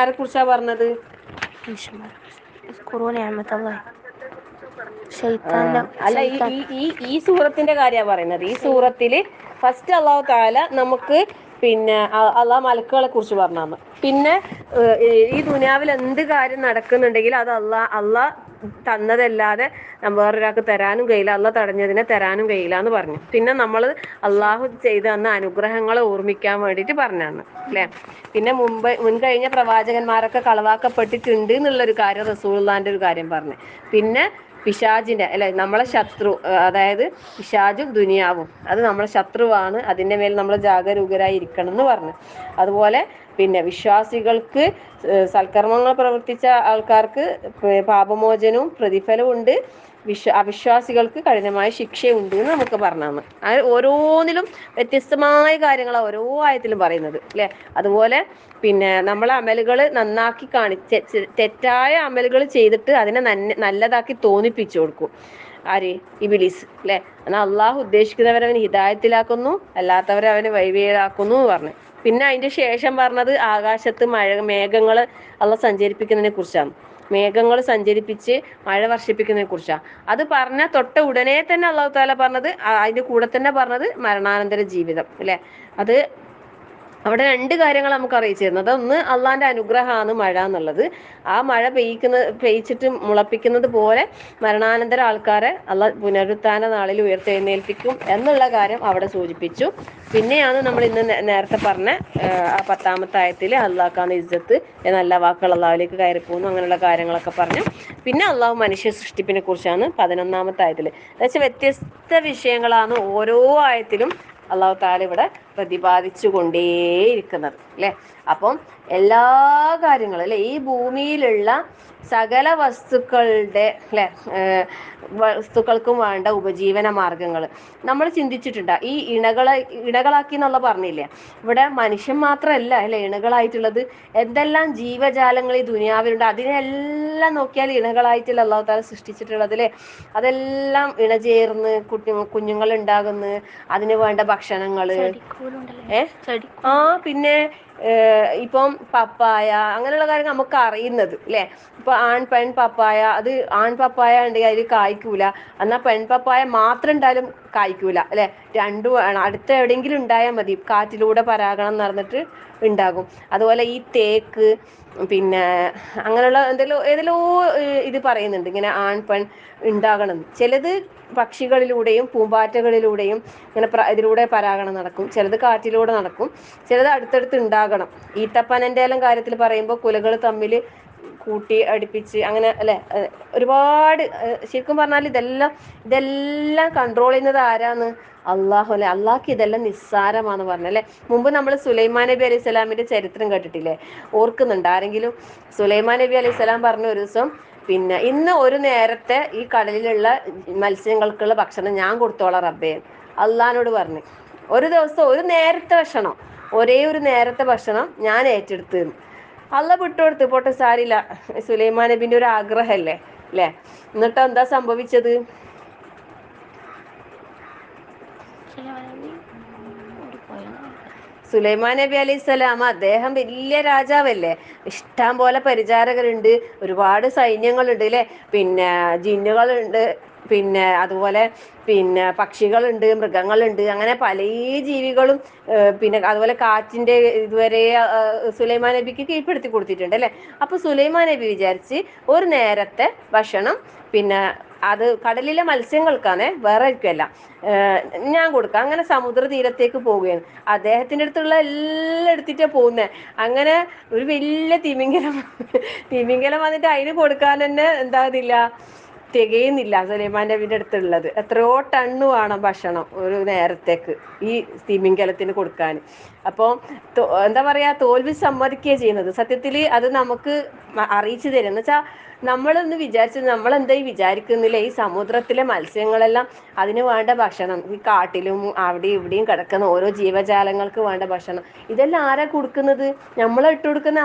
ആരെ കുറിച്ചാ പറഞ്ഞത്, അല്ല ഈ സൂറത്തിന്റെ കാര്യമാണ് പറയുന്നത്. ഈ സൂറത്തില് ഫസ്റ്റ് അല്ലാഹു തആല നമുക്ക് അള്ളാഹ് മലക്കുകളെ കുറിച്ച് പറഞ്ഞു. പിന്നെ ഈ ദുനിയാവിൽ എന്ത് കാര്യം നടക്കുന്നുണ്ടെങ്കിൽ അത് അള്ളാഹ് തന്നതല്ലാതെ വേറൊരാൾക്ക് തരാനും കഴിയില്ല, അള്ളാഹ് തടഞ്ഞതിനെ തരാനും കഴിയില്ല എന്ന് പറഞ്ഞു. പിന്നെ നമ്മൾ അള്ളാഹു ചെയ്തു തന്ന അനുഗ്രഹങ്ങളെ ഓർമ്മിക്കാൻ വേണ്ടിയിട്ട് പറഞ്ഞാണ് അല്ലെ. പിന്നെ മുൻകഴിഞ്ഞ പ്രവാചകന്മാരൊക്കെ കളവാക്കപ്പെട്ടിട്ടുണ്ട് എന്നുള്ളൊരു കാര്യം റസൂലുള്ളാഹിന്റെ ഒരു കാര്യം പറഞ്ഞു. പിന്നെ പിശാചിന്റെ അല്ലെ, നമ്മളെ ശത്രു, അതായത് പിശാചും ദുനിയാവും അത് നമ്മളെ ശത്രുവാണ്, അതിന്റെ മേൽ നമ്മൾ ജാഗരൂകരായി ഇരിക്കണം എന്ന് പറഞ്ഞു. അതുപോലെ പിന്നെ വിശ്വാസികൾക്ക് സൽക്കർമ്മങ്ങൾ പ്രവർത്തിച്ച ആൾക്കാർക്ക് പാപമോചനവും പ്രതിഫലവും ഉണ്ട്, അവിശ്വാസികൾക്ക് കഠിനമായ ശിക്ഷയുണ്ട് എന്ന് നമുക്ക് പറഞ്ഞു. അത് ഓരോന്നിലും വ്യത്യസ്തമായ കാര്യങ്ങളാണ് ഓരോ ആയത്തിലും പറയുന്നത് അല്ലെ. അതുപോലെ നമ്മളെ അമലുകൾ നന്നാക്കി തെറ്റായ അമലുകൾ ചെയ്തിട്ട് അതിനെ നല്ലതാക്കി തോന്നിപ്പിച്ചു കൊടുക്കും ആര്, ഇബ്ലീസ് അല്ലെ. എന്നാൽ അള്ളാഹു ഉദ്ദേശിക്കുന്നവരെ അവന് ഹിദായത്തിലാക്കുന്നു, അല്ലാത്തവരെ അവന് വഴിവേലാക്കുന്നു എന്ന് പറഞ്ഞു. പിന്നെ അതിന്റെ ശേഷം പറഞ്ഞത് ആകാശത്ത് മേഘങ്ങൾ അള്ളാഹ് സഞ്ചരിപ്പിക്കുന്നതിനെ കുറിച്ചാണ്. മേഘങ്ങൾ സഞ്ചരിപ്പിച്ച് മഴ വർഷിപ്പിക്കുന്നതിനെ കുറിച്ചാണ്. അത് പറഞ്ഞ തൊട്ട ഉടനെ തന്നെ അള്ളാഹു തആല പറഞ്ഞത്, അതിന്റെ കൂടെ തന്നെ പറഞ്ഞത് മരണാനന്തര ജീവിതം അല്ലെ. അത് അവിടെ രണ്ട് കാര്യങ്ങൾ നമുക്ക് അറിയിച്ചു തരുന്നത്. ഒന്ന് അള്ളാന്റെ അനുഗ്രഹമാണ് മഴ എന്നുള്ളത്. ആ മഴ പെയ്ച്ചിട്ട് മുളപ്പിക്കുന്നത് പോലെ മരണാനന്തര ആൾക്കാരെ അള്ളാഹ് പുനരുത്ഥാന നാളിൽ ഉയർത്തെഴുന്നേൽപ്പിക്കും എന്നുള്ള കാര്യം അവിടെ സൂചിപ്പിച്ചു. പിന്നെയാണ് നമ്മൾ ഇന്ന് നേരത്തെ പറഞ്ഞ ആ 10ാമത്തെ ആയത്തിൽ അള്ളാഹ്ക്കാണ് ഇസ്സത്ത്, നല്ല വാക്കുകൾ അള്ളാഹുലേക്ക് കയറിപ്പോകുന്നു, അങ്ങനെയുള്ള കാര്യങ്ങളൊക്കെ പറഞ്ഞു. പിന്നെ അള്ളാഹു മനുഷ്യ സൃഷ്ടിപ്പിനെ കുറിച്ചാണ് 11ാമത്തെ ആയത്തിൽ. എന്നുവെച്ചാൽ വ്യത്യസ്ത വിഷയങ്ങളാണ് ഓരോ ആയത്തിലും അള്ളാഹു തആല ഇവിടെ പ്രതിപാദിച്ചു കൊണ്ടേയിരിക്കുന്നത് അല്ലെ. അപ്പം എല്ലാ കാര്യങ്ങളും അല്ലെ, ഈ ഭൂമിയിലുള്ള സകല വസ്തുക്കളുടെ അല്ലെ വസ്തുക്കൾക്കും വേണ്ട ഉപജീവന മാർഗങ്ങൾ നമ്മൾ ചിന്തിച്ചിട്ടുണ്ട്. ഈ ഇണകളാക്കി എന്നുള്ള പറഞ്ഞില്ലേ, ഇവിടെ മനുഷ്യൻ മാത്രമല്ല അല്ലെ ഇണകളായിട്ടുള്ളത്. എന്തെല്ലാം ജീവജാലങ്ങൾ ഈ ദുനിയാവിലുണ്ട് അതിനെല്ലാം നോക്കിയാൽ ഇണകളായിട്ടുള്ള അല്ലാഹു തആല സൃഷ്ടിച്ചിട്ടുള്ളത് അല്ലെ. അതെല്ലാം ഇണചേർന്ന് കുഞ്ഞുങ്ങൾ ഉണ്ടാകുന്നു, അതിന് വേണ്ട ഭക്ഷണങ്ങള് ആ പിന്നെ ഇപ്പം പപ്പായ അങ്ങനെയുള്ള കാര്യങ്ങൾ നമുക്ക് അറിയുന്നത് അല്ലേ. ഇപ്പൊ പെൺ പപ്പായ, അത് പപ്പായ ഉണ്ടെങ്കിൽ അതിൽ കായ്ക്കൂല, എന്നാൽ പെൺ പപ്പായ മാത്രം ഉണ്ടായാലും കായ്ക്കൂല അല്ലെ. രണ്ടും വേണം, അടുത്ത എവിടെയെങ്കിലും ഉണ്ടായാൽ മതി, കാറ്റിലൂടെ പരാഗണം നടന്നിട്ട് ഉണ്ടാകും. അതുപോലെ ഈ തേക്ക് പിന്നെ അങ്ങനെയുള്ള ഏതെല്ലോ ഇത് പറയുന്നുണ്ട് ഇങ്ങനെ പെൺ ഉണ്ടാകണം. ചിലത് പക്ഷികളിലൂടെയും പൂമ്പാറ്റകളിലൂടെയും ഇങ്ങനെ ഇതിലൂടെ പരാഗണം നടക്കും, ചിലത് കാറ്റിലൂടെ നടക്കും, ചിലത് അടുത്തടുത്ത് ഉണ്ടാകണം. ഈത്തപ്പനന്റെ എല്ലാം കാര്യത്തിൽ പറയുമ്പോൾ കുലകൾ തമ്മിൽ കൂട്ടി അടുപ്പിച്ച് അങ്ങനെ അല്ലെ. ഒരുപാട് ശരിക്കും പറഞ്ഞാൽ ഇതെല്ലാം കൺട്രോൾ ചെയ്യുന്നത് ആരാന്ന്? അള്ളാഹു അല്ലെ. അള്ളാഹ്ക്ക് ഇതെല്ലാം നിസ്സാരമാണെന്ന് പറഞ്ഞല്ലേ. മുമ്പ് നമ്മൾ സുലൈമാൻ നബി അലൈഹി സ്വലാമിന്റെ ചരിത്രം കേട്ടിട്ടില്ലേ? ഓർക്കുന്നുണ്ട് ആരെങ്കിലും? സുലൈമാൻ നബി അലൈഹി സ്വലാം പറഞ്ഞ ഒരു ദിവസം, പിന്നെ ഇന്ന് ഒരു നേരത്തെ ഈ കടലിലുള്ള മത്സ്യങ്ങൾക്കുള്ള ഭക്ഷണം ഞാൻ കൊടുത്തോളാം റബ്ബേ, അള്ളഹാനോട് പറഞ്ഞു. ഒരു ദിവസം ഒരു നേരത്തെ ഭക്ഷണം, ഒരേ ഒരു നേരത്തെ ഭക്ഷണം ഞാൻ ഏറ്റെടുത്ത്. അള്ള വിട്ടുകൊടുത്ത്, പോട്ടെ സാരില്ല, സുലൈമാൻ നബിന്റെ ഒരു ആഗ്രഹമല്ലേ അല്ലേ. എന്നിട്ട് എന്താ സംഭവിച്ചത്? സുലൈമാൻ നബി അലൈഹി സ്വലാം അദ്ദേഹം വലിയ രാജാവല്ലേ, ഇഷ്ടം പോലെ പരിചാരകരുണ്ട്, ഒരുപാട് സൈന്യങ്ങളുണ്ട് അല്ലെ. പിന്നെ ജിന്നുകളുണ്ട്, പിന്നെ അതുപോലെ പിന്നെ പക്ഷികളുണ്ട്, മൃഗങ്ങളുണ്ട്, അങ്ങനെ പല ജീവികളും പിന്നെ അതുപോലെ കാറ്റിന്റെ ഇതുവരെ സുലൈമാൻ നബിക്ക് കീഴ്പ്പെടുത്തി കൊടുത്തിട്ടുണ്ട് അല്ലെ. അപ്പൊ സുലൈമാൻ നബി വിചാരിച്ച് ഒരു നേരത്തെ ഭക്ഷണം പിന്നെ അത് കടലിലെ മത്സ്യങ്ങൾക്കാണ്, വേറെ ആയിരിക്കുമല്ല, ഞാൻ കൊടുക്കാം. അങ്ങനെ സമുദ്ര തീരത്തേക്ക് പോവുകയാണ്. അദ്ദേഹത്തിന്റെ അടുത്തുള്ള എല്ലാം എടുത്തിട്ടാ പോകുന്നത്. അങ്ങനെ ഒരു വലിയ തിമിംഗലം വന്നിട്ട് അതിന് കൊടുക്കാൻ തന്നെ എന്താകുന്നില്ല, തികയുന്നില്ല സുലൈമാൻ നബിന്റെ അടുത്തുള്ളത്. എത്രയോ ടണ്ണ് വേണം ഭക്ഷണം ഒരു നേരത്തേക്ക് ഈ തിമിംഗലത്തിന് കൊടുക്കാൻ. അപ്പോൾ എന്താ പറയാ, തോൽവി സമ്മതിക്കുകയാണ് ചെയ്യുന്നത്. സത്യത്തിൽ അത് നമുക്ക് അറിയിച്ചു തരും. എന്ന് വെച്ചാൽ നമ്മളൊന്ന് വിചാരിച്ചത്, നമ്മളെന്തായി വിചാരിക്കുന്നില്ല, ഈ സമുദ്രത്തിലെ മത്സ്യങ്ങളെല്ലാം അതിന് വേണ്ട ഭക്ഷണം, ഈ കാട്ടിലും അവിടെയും ഇവിടെയും കിടക്കുന്ന ഓരോ ജീവജാലങ്ങൾക്ക് വേണ്ട ഭക്ഷണം ഇതെല്ലാം ആരാ കൊടുക്കുന്നത്? നമ്മളെ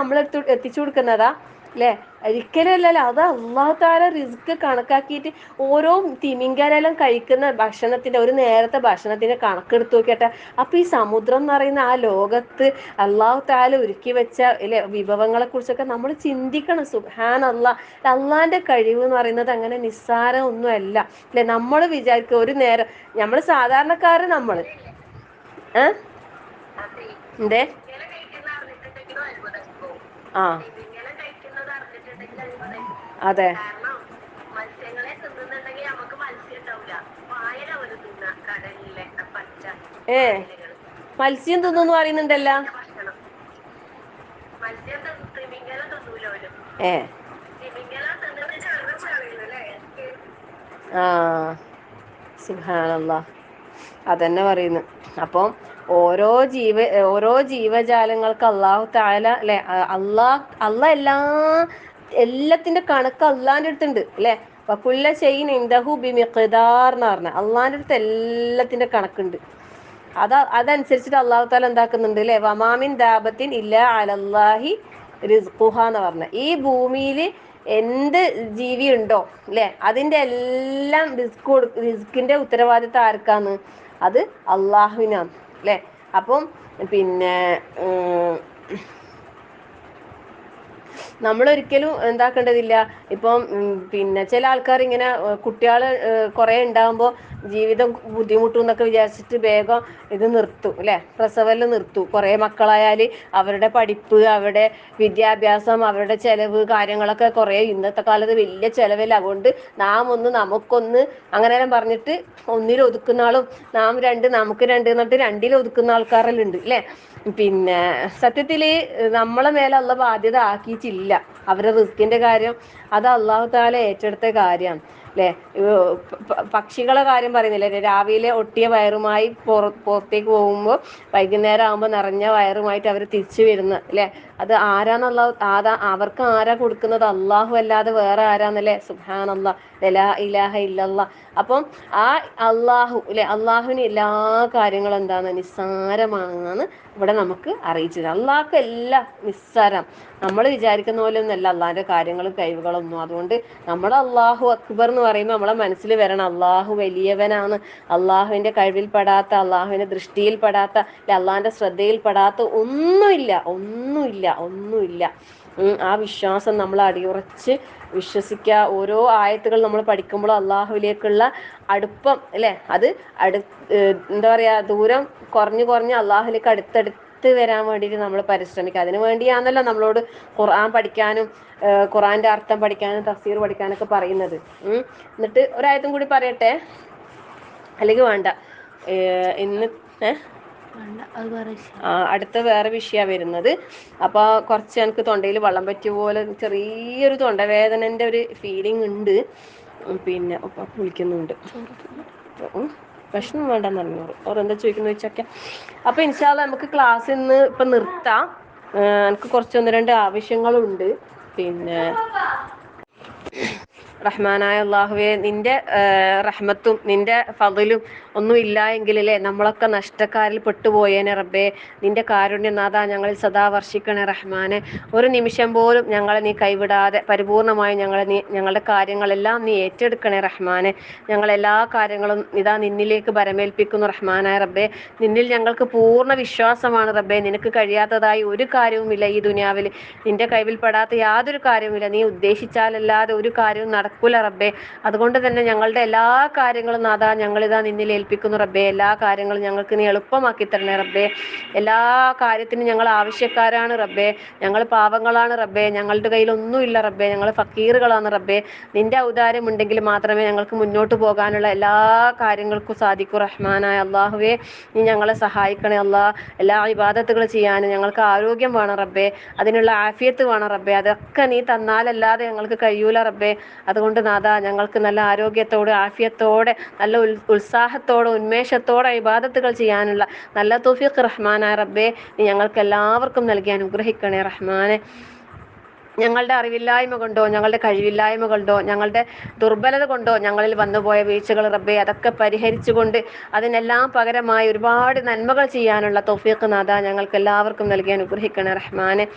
എത്തിച്ചു കൊടുക്കുന്നതാ അല്ലേ? ഒരിക്കലും അല്ലല്ലോ. അത് അല്ലാഹു തആല റിസ്ക് കണക്കാക്കിയിട്ട് ഓരോ തിമിംഗലം കഴിക്കുന്ന ഭക്ഷണത്തിന്റെ, ഒരു നേരത്തെ ഭക്ഷണത്തിന്റെ കണക്കെടുത്ത് നോക്കിയട്ടെ. അപ്പൊ ഈ സമുദ്രം എന്ന് പറയുന്ന ആ ലോകത്ത് അല്ലാഹു തആല ഒരുക്കി വെച്ച അല്ലെ വിഭവങ്ങളെ കുറിച്ചൊക്കെ നമ്മൾ ചിന്തിക്കണം. സുബ്ഹാനല്ലാഹ്. അള്ളാന്റെ കഴിവ് എന്ന് പറയുന്നത് അങ്ങനെ നിസ്സാരം ഒന്നും അല്ല അല്ലെ. നമ്മൾ വിചാരിക്കുക ഒരു നേരം, നമ്മൾ സാധാരണക്കാര്, നമ്മൾ എന്തേ ആ അതെ. മത്സ്യങ്ങളെ തിന്നുന്നുണ്ടെങ്കിൽ നമുക്ക് മത്സ്യം ഉണ്ടാവില്ല. പായല ഒരു തിന്ന കടലിലെ പച്ച മത്സ്യം തിന്നു പറയുന്നുണ്ടല്ലോ. മത്സ്യം തിമിംഗലം തിന്നൂലോലും. തിമിംഗലം തിന്നിട്ട് ആ സുബ്ഹാനല്ലാഹ്, അതന്നെ പറയുന്നു. അപ്പം ഓരോ ജീവജാലങ്ങൾക്ക് അല്ലാഹു തആല അല്ലെ, എല്ലാത്തിന്റെ കണക്ക് അള്ളാന്റെ അടുത്തുണ്ട് അല്ലെ. വകുല്ല ഷൈഇൻ ഇൻദഹു ബിമിഖ്ദാർ എന്ന് പറഞ്ഞ അള്ളാന്റെ അടുത്ത് എല്ലാത്തിന്റെ കണക്കുണ്ട്. അതനുസരിച്ചിട്ട് അല്ലാഹു തആല എന്താക്കുന്നുണ്ട് അല്ലെ. വമാമിൻ ദാബത്തിൻ ഇല്ലാ അലല്ലാഹി റിസ്ഖുഹ എന്ന് പറഞ്ഞ, ഈ ഭൂമിയിൽ എന്ത് ജീവി ഉണ്ടോ അല്ലെ, അതിന്റെ എല്ലാം റിസ്കിന്റെ ഉത്തരവാദിത്തം ആർക്കാന്ന്? അത് അള്ളാഹുവിനാണ് അല്ലെ. അപ്പം പിന്നെ നമ്മളൊരിക്കലും എന്താക്കേണ്ടതില്ല. ഇപ്പം പിന്നെ ചില ആൾക്കാർ ഇങ്ങനെ കുട്ടികൾ കുറേ ഉണ്ടാകുമ്പോൾ ജീവിതം ബുദ്ധിമുട്ടും എന്നൊക്കെ വിചാരിച്ചിട്ട് വേഗം ഇത് നിർത്തും അല്ലെ, പ്രസവെല്ലാം നിർത്തും. കുറേ മക്കളായാൽ അവരുടെ പഠിപ്പ്, അവരുടെ വിദ്യാഭ്യാസം, അവരുടെ ചെലവ് കാര്യങ്ങളൊക്കെ കുറേ ഇന്നത്തെ കാലത്ത് വലിയ ചിലവല്ല. അതുകൊണ്ട് നമുക്കൊന്ന് അങ്ങനെയെല്ലാം പറഞ്ഞിട്ട് ഒന്നിൽ ഒതുക്കുന്ന ആളും, നമുക്ക് രണ്ട് എന്നിട്ട് രണ്ടിൽ ഒതുക്കുന്ന ആൾക്കാരെല്ലാം ഉണ്ട് അല്ലേ. പിന്നെ സത്യത്തിൽ നമ്മളെ മേലെ ഉള്ള ബാധ്യത ആക്കിയിട്ടില്ല. അവരുടെ റിസ്കിന്റെ കാര്യം അത് അല്ലാഹു തആല ഏറ്റെടുത്ത കാര്യമാണ് അല്ലേ. പക്ഷികളെ കാര്യം പറയുന്നില്ലേ, രാവിലെ ഒട്ടിയ വയറുമായി പുറത്തേക്ക് പോകുമ്പോൾ വൈകുന്നേരം ആകുമ്പോൾ നിറഞ്ഞ വയറുമായിട്ട് അവർ തിരിച്ചു വരുന്ന അല്ലേ. അത് ആരാന്നുള്ള അവർക്ക് ആരാ കൊടുക്കുന്നത്? അള്ളാഹു അല്ലാതെ വേറെ ആരാന്നല്ലേ? സുബ്ഹാനല്ലാഹ്, ലാ ഇലാഹ ഇല്ലല്ലാഹ്. അപ്പം ആ അള്ളാഹു അല്ലെ, അള്ളാഹുവിന് എല്ലാ കാര്യങ്ങളും എന്താണ്? നിസ്സാരമാണെന്നാണ് ഇവിടെ നമുക്ക് അറിയിച്ചത്. അള്ളാഹ്ക്ക് എല്ലാം നിസ്സാരം. നമ്മൾ വിചാരിക്കുന്ന പോലെ ഒന്നല്ല അള്ളാഹിന്റെ കാര്യങ്ങളും കഴിവുകളൊന്നും. അതുകൊണ്ട് നമ്മൾ അള്ളാഹു അക്ബർ എന്ന് പറയുമ്പോൾ നമ്മളെ മനസ്സിൽ വരണം അള്ളാഹു വലിയവനാണ്, അള്ളാഹുവിന്റെ കഴിവിൽപ്പെടാത്ത, അള്ളാഹുവിന്റെ ദൃഷ്ടിയിൽപ്പെടാത്ത, അള്ളാഹിന്റെ ശ്രദ്ധയിൽപ്പെടാത്ത ഒന്നുമില്ല, ഒന്നുമില്ല, ഒന്നുമില്ല. ആ വിശ്വാസം നമ്മൾ അടിയുറച്ച് വിശ്വസിക്കുക. ഓരോ ആയത്തുകൾ നമ്മൾ പഠിക്കുമ്പോൾ അള്ളാഹുവിലേക്കുള്ള അടുപ്പം അല്ലെ, അത് എന്താ പറയാ, ദൂരം കുറഞ്ഞു കുറഞ്ഞ് അള്ളാഹുലേക്ക് അടുത്തടുത്ത് വരാൻ വേണ്ടിയിട്ട് നമ്മൾ പരിശ്രമിക്കുക. അതിനു വേണ്ടിയാണല്ലോ നമ്മളോട് ഖുർആൻ പഠിക്കാനും ഖുർആന്റെ അർത്ഥം പഠിക്കാനും തഫ്സീർ പഠിക്കാനൊക്കെ പറയുന്നത്. എന്നിട്ട് ഒരായത്തും കൂടി പറയട്ടെ, അല്ലെങ്കിൽ വേണ്ട. ഇന്ന് അടുത്ത വേറെ വിഷയമാണ് വരുന്നത്. അപ്പോൾ കുറച്ച് എനിക്ക് തൊണ്ടയിൽ വെള്ളം പറ്റിയ പോലെ ചെറിയൊരു തൊണ്ടവേദനൻ്റെ ഒരു ഫീലിംഗ് ഉണ്ട്. പിന്നെ വിളിക്കുന്നുണ്ട്, ഭക്ഷണം വേണ്ടെന്ന് പറഞ്ഞോളൂ, ഓർ എന്താ ചോദിക്കുന്നത് വെച്ചൊക്കെ. അപ്പോൾ ഇൻഷാ അല്ലാഹ് നമുക്ക് ക്ലാസ് ഇന്ന് ഇപ്പം നിർത്താം. എനിക്ക് കുറച്ചൊന്ന് രണ്ട് ആവശ്യങ്ങളുണ്ട്. പിന്നെ റഹ്മാനായ അള്ളാഹുവെ, നിന്റെ റഹ്മത്തും നിന്റെ ഫضലും ഒന്നും ഇല്ല എങ്കിലല്ലേ നമ്മളൊക്കെ നഷ്ടക്കാരിൽ പെട്ടുപോയേനെ റബ്ബേ. നിന്റെ കാരുണ്യനാഥ ഞങ്ങളിൽ സദാ വർഷിക്കണേ റഹ്മാനെ. ഒരു നിമിഷം പോലും ഞങ്ങളെ നീ കൈവിടാതെ പരിപൂർണമായി ഞങ്ങളുടെ കാര്യങ്ങളെല്ലാം നീ ഏറ്റെടുക്കണേ റഹ്മാനെ. ഞങ്ങളെല്ലാ കാര്യങ്ങളും ഇതാ നിന്നിലേക്ക് ബരമേൽപ്പിക്കുന്നു റഹ്മാനായ റബ്ബേ. നിന്നിൽ ഞങ്ങൾക്ക് പൂർണ്ണ വിശ്വാസമാണ് റബ്ബേ. നിനക്ക് കഴിയാത്തതായി ഒരു കാര്യവുമില്ല ഈ ദുനിയാവിൽ. നിന്റെ കൈവിൽപ്പെടാത്ത യാതൊരു കാര്യവുമില്ല. നീ ഉദ്ദേശിച്ചാലല്ലാതെ ഒരു കാര്യവും നടക്കൂല റബ്ബേ. അതുകൊണ്ട് തന്നെ ഞങ്ങളുടെ എല്ലാ കാര്യങ്ങളും നാഥാ ഞങ്ങളിതാ നിന്നിൽ ഏൽപ്പിക്കുന്നു റബ്ബേ. എല്ലാ കാര്യങ്ങളും ഞങ്ങൾക്ക് നീ എളുപ്പമാക്കി തരണേ റബ്ബേ. എല്ലാ കാര്യത്തിനും ഞങ്ങൾ ആവശ്യക്കാരാണ് റബ്ബേ. ഞങ്ങൾ പാവങ്ങളാണ് റബ്ബേ. ഞങ്ങളുടെ കയ്യിൽ ഒന്നുമില്ല റബ്ബേ. ഞങ്ങൾ ഫക്കീറുകളാണ് റബ്ബേ. നിന്റെ ഔദാര്യം ഉണ്ടെങ്കിൽ മാത്രമേ ഞങ്ങൾക്ക് മുന്നോട്ട് പോകാനുള്ള എല്ലാ കാര്യങ്ങൾക്കും സാധിക്കൂ റഹ്മാനായ അള്ളാഹുവേ. നീ ഞങ്ങളെ സഹായിക്കണേ അള്ളാഹ്. എല്ലാ ഇബാദത്തുകൾ ചെയ്യാനും ഞങ്ങൾക്ക് ആരോഗ്യം വേണം റബ്ബേ. അതിനുള്ള ആഫിയത്ത് വേണം റബ്ബേ. അതൊക്കെ നീ തന്നാലല്ലാതെ ഞങ്ങൾക്ക് കഴിയൂല റബ്ബേ. അതുകൊണ്ട് നാഥാ ഞങ്ങൾക്ക് നല്ല ആരോഗ്യത്തോടെ ആഫിയത്തോടെ നല്ല ഉത്സാഹത്തോടെ ഉന്മേഷത്തോടെ ഇബാദത്തുകൾ ചെയ്യാനുള്ള നല്ല തൗഫീഖ് റഹ്മാനായ റബ്ബേ നീ ഞങ്ങൾക്ക് എല്ലാവർക്കും നൽകി അനുഗ്രഹിക്കണേ റഹ്മാനെ. ഞങ്ങളുടെ അറിവില്ലായ്മ കൊണ്ടോ ഞങ്ങളുടെ കഴിവില്ലായ്മ കൊണ്ടോ ഞങ്ങളുടെ ദുർബലത കൊണ്ടോ ഞങ്ങളിൽ വന്നുപോയ വീഴ്ചകൾ റബ്ബേ അതൊക്കെ പരിഹരിച്ചുകൊണ്ട് അതിനെല്ലാം പകരമായി ഒരുപാട് നന്മകൾ ചെയ്യാനുള്ള തൗഫീഖ് നാഥാ ഞങ്ങൾക്ക് എല്ലാവർക്കും നൽകി അനുഗ്രഹിക്കണേ റഹ്മാനെ.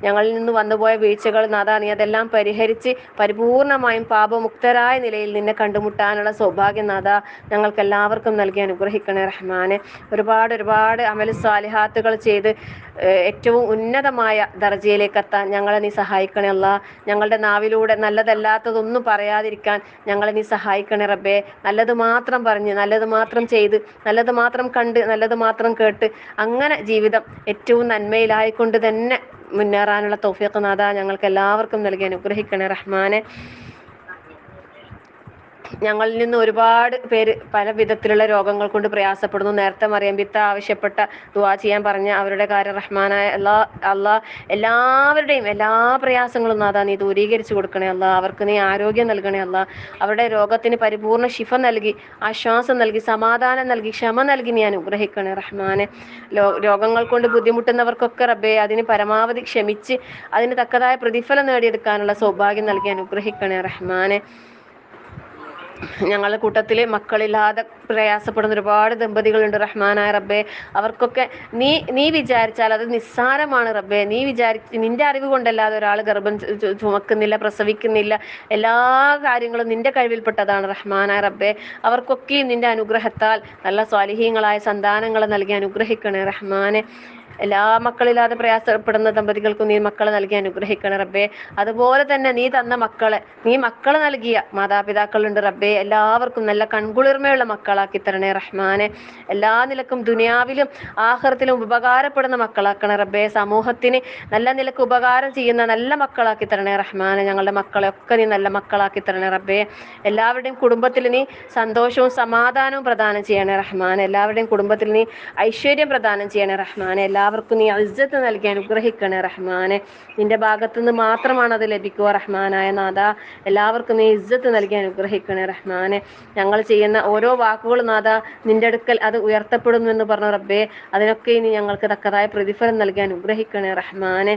ഞങ്ങളിൽ നിന്ന് വന്നുപോയ വീഴ്ചകൾ നാഥാ നീ അതെല്ലാം പരിഹരിച്ച് പരിപൂർണമായും പാപമുക്തരായ നിലയിൽ നിന്നെ കണ്ടുമുട്ടാനുള്ള സൗഭാഗ്യം നാഥാ ഞങ്ങൾക്ക് എല്ലാവർക്കും നൽകി അനുഗ്രഹിക്കണേ റഹ്മാനെ. ഒരുപാട് ഒരുപാട് അമൽ സാലിഹാത്തുകൾ ചെയ്ത് ഏറ്റവും ഉന്നതമായ ദർജയിലേക്ക് എത്താൻ ഞങ്ങളെ നീ സഹായിക്കണേ അല്ലാ. ഞങ്ങളുടെ നാവിലൂടെ നല്ലതല്ലാത്തതൊന്നും പറയാതിരിക്കാൻ ഞങ്ങളെ നീ സഹായിക്കണേ റബ്ബേ. നല്ലത് മാത്രം പറഞ്ഞ് നല്ലത് മാത്രം ചെയ്ത് നല്ലത് മാത്രം കണ്ട് നല്ലത് മാത്രം കേട്ട് അങ്ങനെ ജീവിതം ഏറ്റവും നന്മയിലായിക്കൊണ്ട് തന്നെ മുന്നേറാനുള്ള തൗഫീഖ് നാഥാ ഞങ്ങൾക്ക് എല്ലാവർക്കും നൽകി അനുഗ്രഹിക്കണേ റഹ്മാനെ. ഞങ്ങളിൽ നിന്ന് ഒരുപാട് പേര് പല വിധത്തിലുള്ള രോഗങ്ങൾ കൊണ്ട് പ്രയാസപ്പെടുന്നു. നേരത്തെ മറിയമ്പിത്ത ആവശ്യപ്പെട്ട ദുആ ചെയ്യാൻ പറഞ്ഞ അവരുടെ കാര്യം റഹ്മാനായ അല്ലാ എല്ലാവരുടെയും എല്ലാ പ്രയാസങ്ങളും നാഥാ നീ ദൂരീകരിച്ചു കൊടുക്കണേ അല്ലാ. അവർക്ക് നീ ആരോഗ്യം നൽകണേ അല്ലാ. അവരുടെ രോഗത്തിന് പരിപൂർണ്ണ ശിഫ നൽകി ആശ്വാസം നൽകി സമാധാനം നൽകി ക്ഷമ നൽകി നീ അനുഗ്രഹിക്കണേ റഹ്മാനെ. രോഗങ്ങൾ കൊണ്ട് ബുദ്ധിമുട്ടുന്നവർക്കൊക്കെ റബ്ബേ അതിന് പരമാവധി ക്ഷമിച്ച് അതിന് തക്കതായ പ്രതിഫലം നേടിയെടുക്കാനുള്ള സൗഭാഗ്യം നൽകി അനുഗ്രഹിക്കണേ റഹ്മാനെ. ഞങ്ങളുടെ കൂട്ടത്തിൽ മക്കളില്ലാതെ പ്രയാസപ്പെടുന്ന ഒരുപാട് ദമ്പതികളുണ്ട് റഹ്മാനായ റബ്ബേ. അവർക്കൊക്കെ നീ വിചാരിച്ചാൽ അത് നിസ്സാരമാണ് റബ്ബേ. നിന്റെ അറിവ് കൊണ്ടല്ലാതെ ഒരാൾ ഗർഭം ചുമക്കുന്നില്ല, പ്രസവിക്കുന്നില്ല. എല്ലാ കാര്യങ്ങളും നിന്റെ കഴിവിൽപ്പെട്ടതാണ് റഹ്മാനായ റബ്ബേ. അവർക്കൊക്കെയും നിന്റെ അനുഗ്രഹത്താൽ നല്ല സ്വാലിഹീങ്ങളായ സന്താനങ്ങളെ നൽകി അനുഗ്രഹിക്കണേ റഹ്മാനെ. എല്ലാ മക്കളില്ലാതെ പ്രയാസപ്പെടുന്ന ദമ്പതികൾക്കും നീ മക്കളെ നൽകി അനുഗ്രഹിക്കണം റബ്ബേ. അതുപോലെ തന്നെ നീ തന്ന മക്കളെ നൽകിയ മാതാപിതാക്കളുണ്ട് റബ്ബേ. എല്ലാവർക്കും നല്ല കൺകുളിർമയുള്ള മക്കളാക്കി തരണേ റഹ്മാനെ. എല്ലാ നിലക്കും ദുനിയാവിലും ആഖിറത്തിലും ഉപകാരപ്പെടുന്ന മക്കളാക്കണേ റബ്ബേ. സമൂഹത്തിന് നല്ല നിലക്ക് ഉപകാരം ചെയ്യുന്ന നല്ല മക്കളാക്കി തരണേ റഹ്മാനെ. ഞങ്ങളുടെ മക്കളെയൊക്കെ നീ നല്ല മക്കളാക്കി തരണേ റബ്ബേ. എല്ലാവരുടെയും കുടുംബത്തിൽ നീ സന്തോഷവും സമാധാനവും പ്രദാനം ചെയ്യണേ റഹ്മാനെ. എല്ലാവരുടെയും കുടുംബത്തിൽ നീ ഐശ്വര്യം പ്രദാനം ചെയ്യണേ റഹ്മാനെ. എല്ലാവർക്കും നീ ഇസ്സത്ത് നൽകി അനുഗ്രഹിക്കണേ റഹ്മാനെ. നിന്റെ ഭാഗത്തുനിന്ന് മാത്രമാണ് അത് ലഭിക്കുക റഹ്മാനായ നാഥാ. എല്ലാവർക്കും നീ ഇസ്സത്ത് നൽകി അനുഗ്രഹിക്കണേ റഹ്മാനെ. ഞങ്ങൾ ചെയ്യുന്ന ഓരോ വാക്കുകളും നാഥാ നിന്റെ അടുക്കൽ അത് ഉയർത്തപ്പെടുന്നു എന്ന് പറഞ്ഞ റബ്ബേ. അതിനൊക്കെ ഇനി ഞങ്ങൾക്ക് തക്കതായ പ്രതിഫലം നൽകി അനുഗ്രഹിക്കണേ റഹ്മാനെ.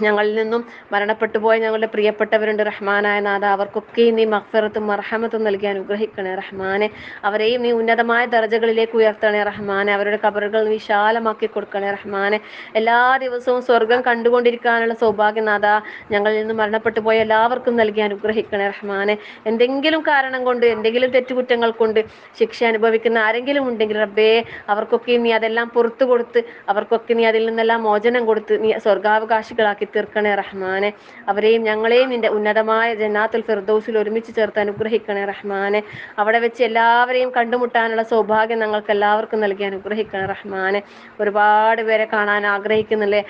ഞങ്ങളിൽ നിന്നും മരണപ്പെട്ടു പോയ ഞങ്ങളുടെ പ്രിയപ്പെട്ടവരുണ്ട് റഹ്മാനായ നാഥ, അവർക്കൊക്കെ നീ മഗ്ഫിറത്തും മർഹമത്തും നൽകി അനുഗ്രഹിക്കണേ റഹ്മാനെ. അവരെയും നീ ഉന്നതമായ ദർജകളിലേക്ക് ഉയർത്തണേ റഹ്മാനെ. അവരുടെ ഖബറുകൾ വിശാലമാക്കി കൊടുക്കണേ റഹ്മാനെ. എല്ലാ ദിവസവും സ്വർഗം കണ്ടുകൊണ്ടിരിക്കാനുള്ള സൗഭാഗ്യം നാഥ ഞങ്ങളിൽ നിന്ന് മരണപ്പെട്ടു പോയ എല്ലാവർക്കും നൽകി അനുഗ്രഹിക്കണേ റഹ്മാനെ. എന്തെങ്കിലും കാരണം കൊണ്ട്, എന്തെങ്കിലും തെറ്റുകുറ്റങ്ങൾ കൊണ്ട് ശിക്ഷ അനുഭവിക്കുന്ന ആരെങ്കിലും ഉണ്ടെങ്കിൽ റബ്ബേ, അവർക്കൊക്കെ നീ അതെല്ലാം പുറത്തു കൊടുത്ത്, അവർക്കൊക്കെ നീ അതിൽ നിന്നെല്ലാം മോചനം കൊടുത്ത് നീ സ്വർഗാവകാശികളാക്കി തീർക്കണേ റഹ്മാനെ. അവരെയും ഞങ്ങളെയും നിന്റെ ഉന്നതമായ ജന്നാത്തുൽ ഫിർദൗസിൽ ഒരുമിച്ച് ചേർത്ത് അനുഗ്രഹിക്കണേ റഹ്മാനെ. അവിടെ വെച്ച് എല്ലാവരെയും കണ്ടുമുട്ടാനുള്ള സൗഭാഗ്യം ഞങ്ങൾക്ക് എല്ലാവർക്കും നൽകി അനുഗ്രഹിക്കണേ റഹ്മാനെ. ഒരുപാട് പേരെ കാണാൻ ആഗ്രഹിക്കുന്നില്ലേ,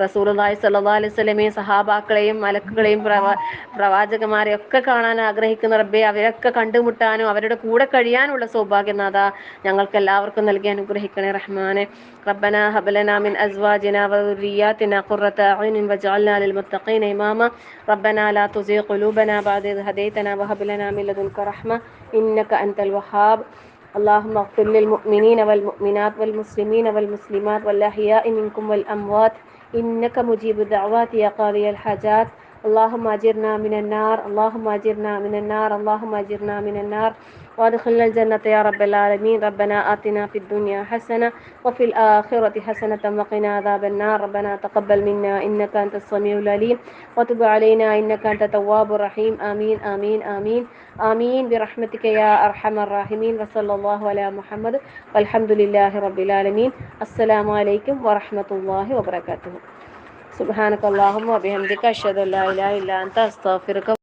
റസൂലുള്ളാഹി സ്വല്ലല്ലാഹു അലൈഹി വസല്ലമയും സഹാബാക്കളെയും മലക്കുകളെയും പ്രവാചകന്മാരെയും ഒക്കെ കാണാൻ ആഗ്രഹിക്കുന്ന റബ്ബേ, അവരൊക്കെ കണ്ടുമുട്ടാനും അവരുടെ കൂടെ കഴിയാനുള്ള സൗഭാഗ്യം നാഥ ഞങ്ങൾക്ക് എല്ലാവർക്കും നൽകി അനുഗ്രഹിക്കണേ റഹ്മാനെ. റബ്ബനാ ഹബ് ലനാ മിൻ അസ്വാജിനാ വദുർരിയ്യാതിനാ ഖുർറത അഅ്യുനിൻ വജ്അൽനാ ലിൽമുത്തഖീന ഇമാമ. റബ്ബനാ ലാ തുസിഗ് ഖുലൂബനാ ബഅദ ഇദ് ഹദൈതനാ വഹബ് ലനാ മിൻ ലദുൻക റഹ്മ ഇന്നക അൻതൽ വഹാബ്. اللهم اغفر للمؤمنين والمؤمنات والمسلمين والمسلمات والأحياء منكم والأموات إنك مجيب الدعوات يا قاضي الحاجات. اللهم أجرنا من النار، اللهم أجرنا من النار، اللهم أجرنا من النار وادخلنا الجنة يا رب العالمين. ربنا آتنا في الدنيا حسنة وفي الآخرة حسنة وقنا عذاب النار. ربنا تقبل منا إنك أنت السميع العليم وتب علينا إنك أنت التواب الرحيم. آمين آمين آمين آمين برحمتك يا أرحم الراحمين. وصلى الله على محمد والحمد لله رب العالمين. السلام عليكم ورحمة الله وبركاته. سبحانك اللهم وبحمدك أشهد أن لا إله إلا أنت أستغفرك.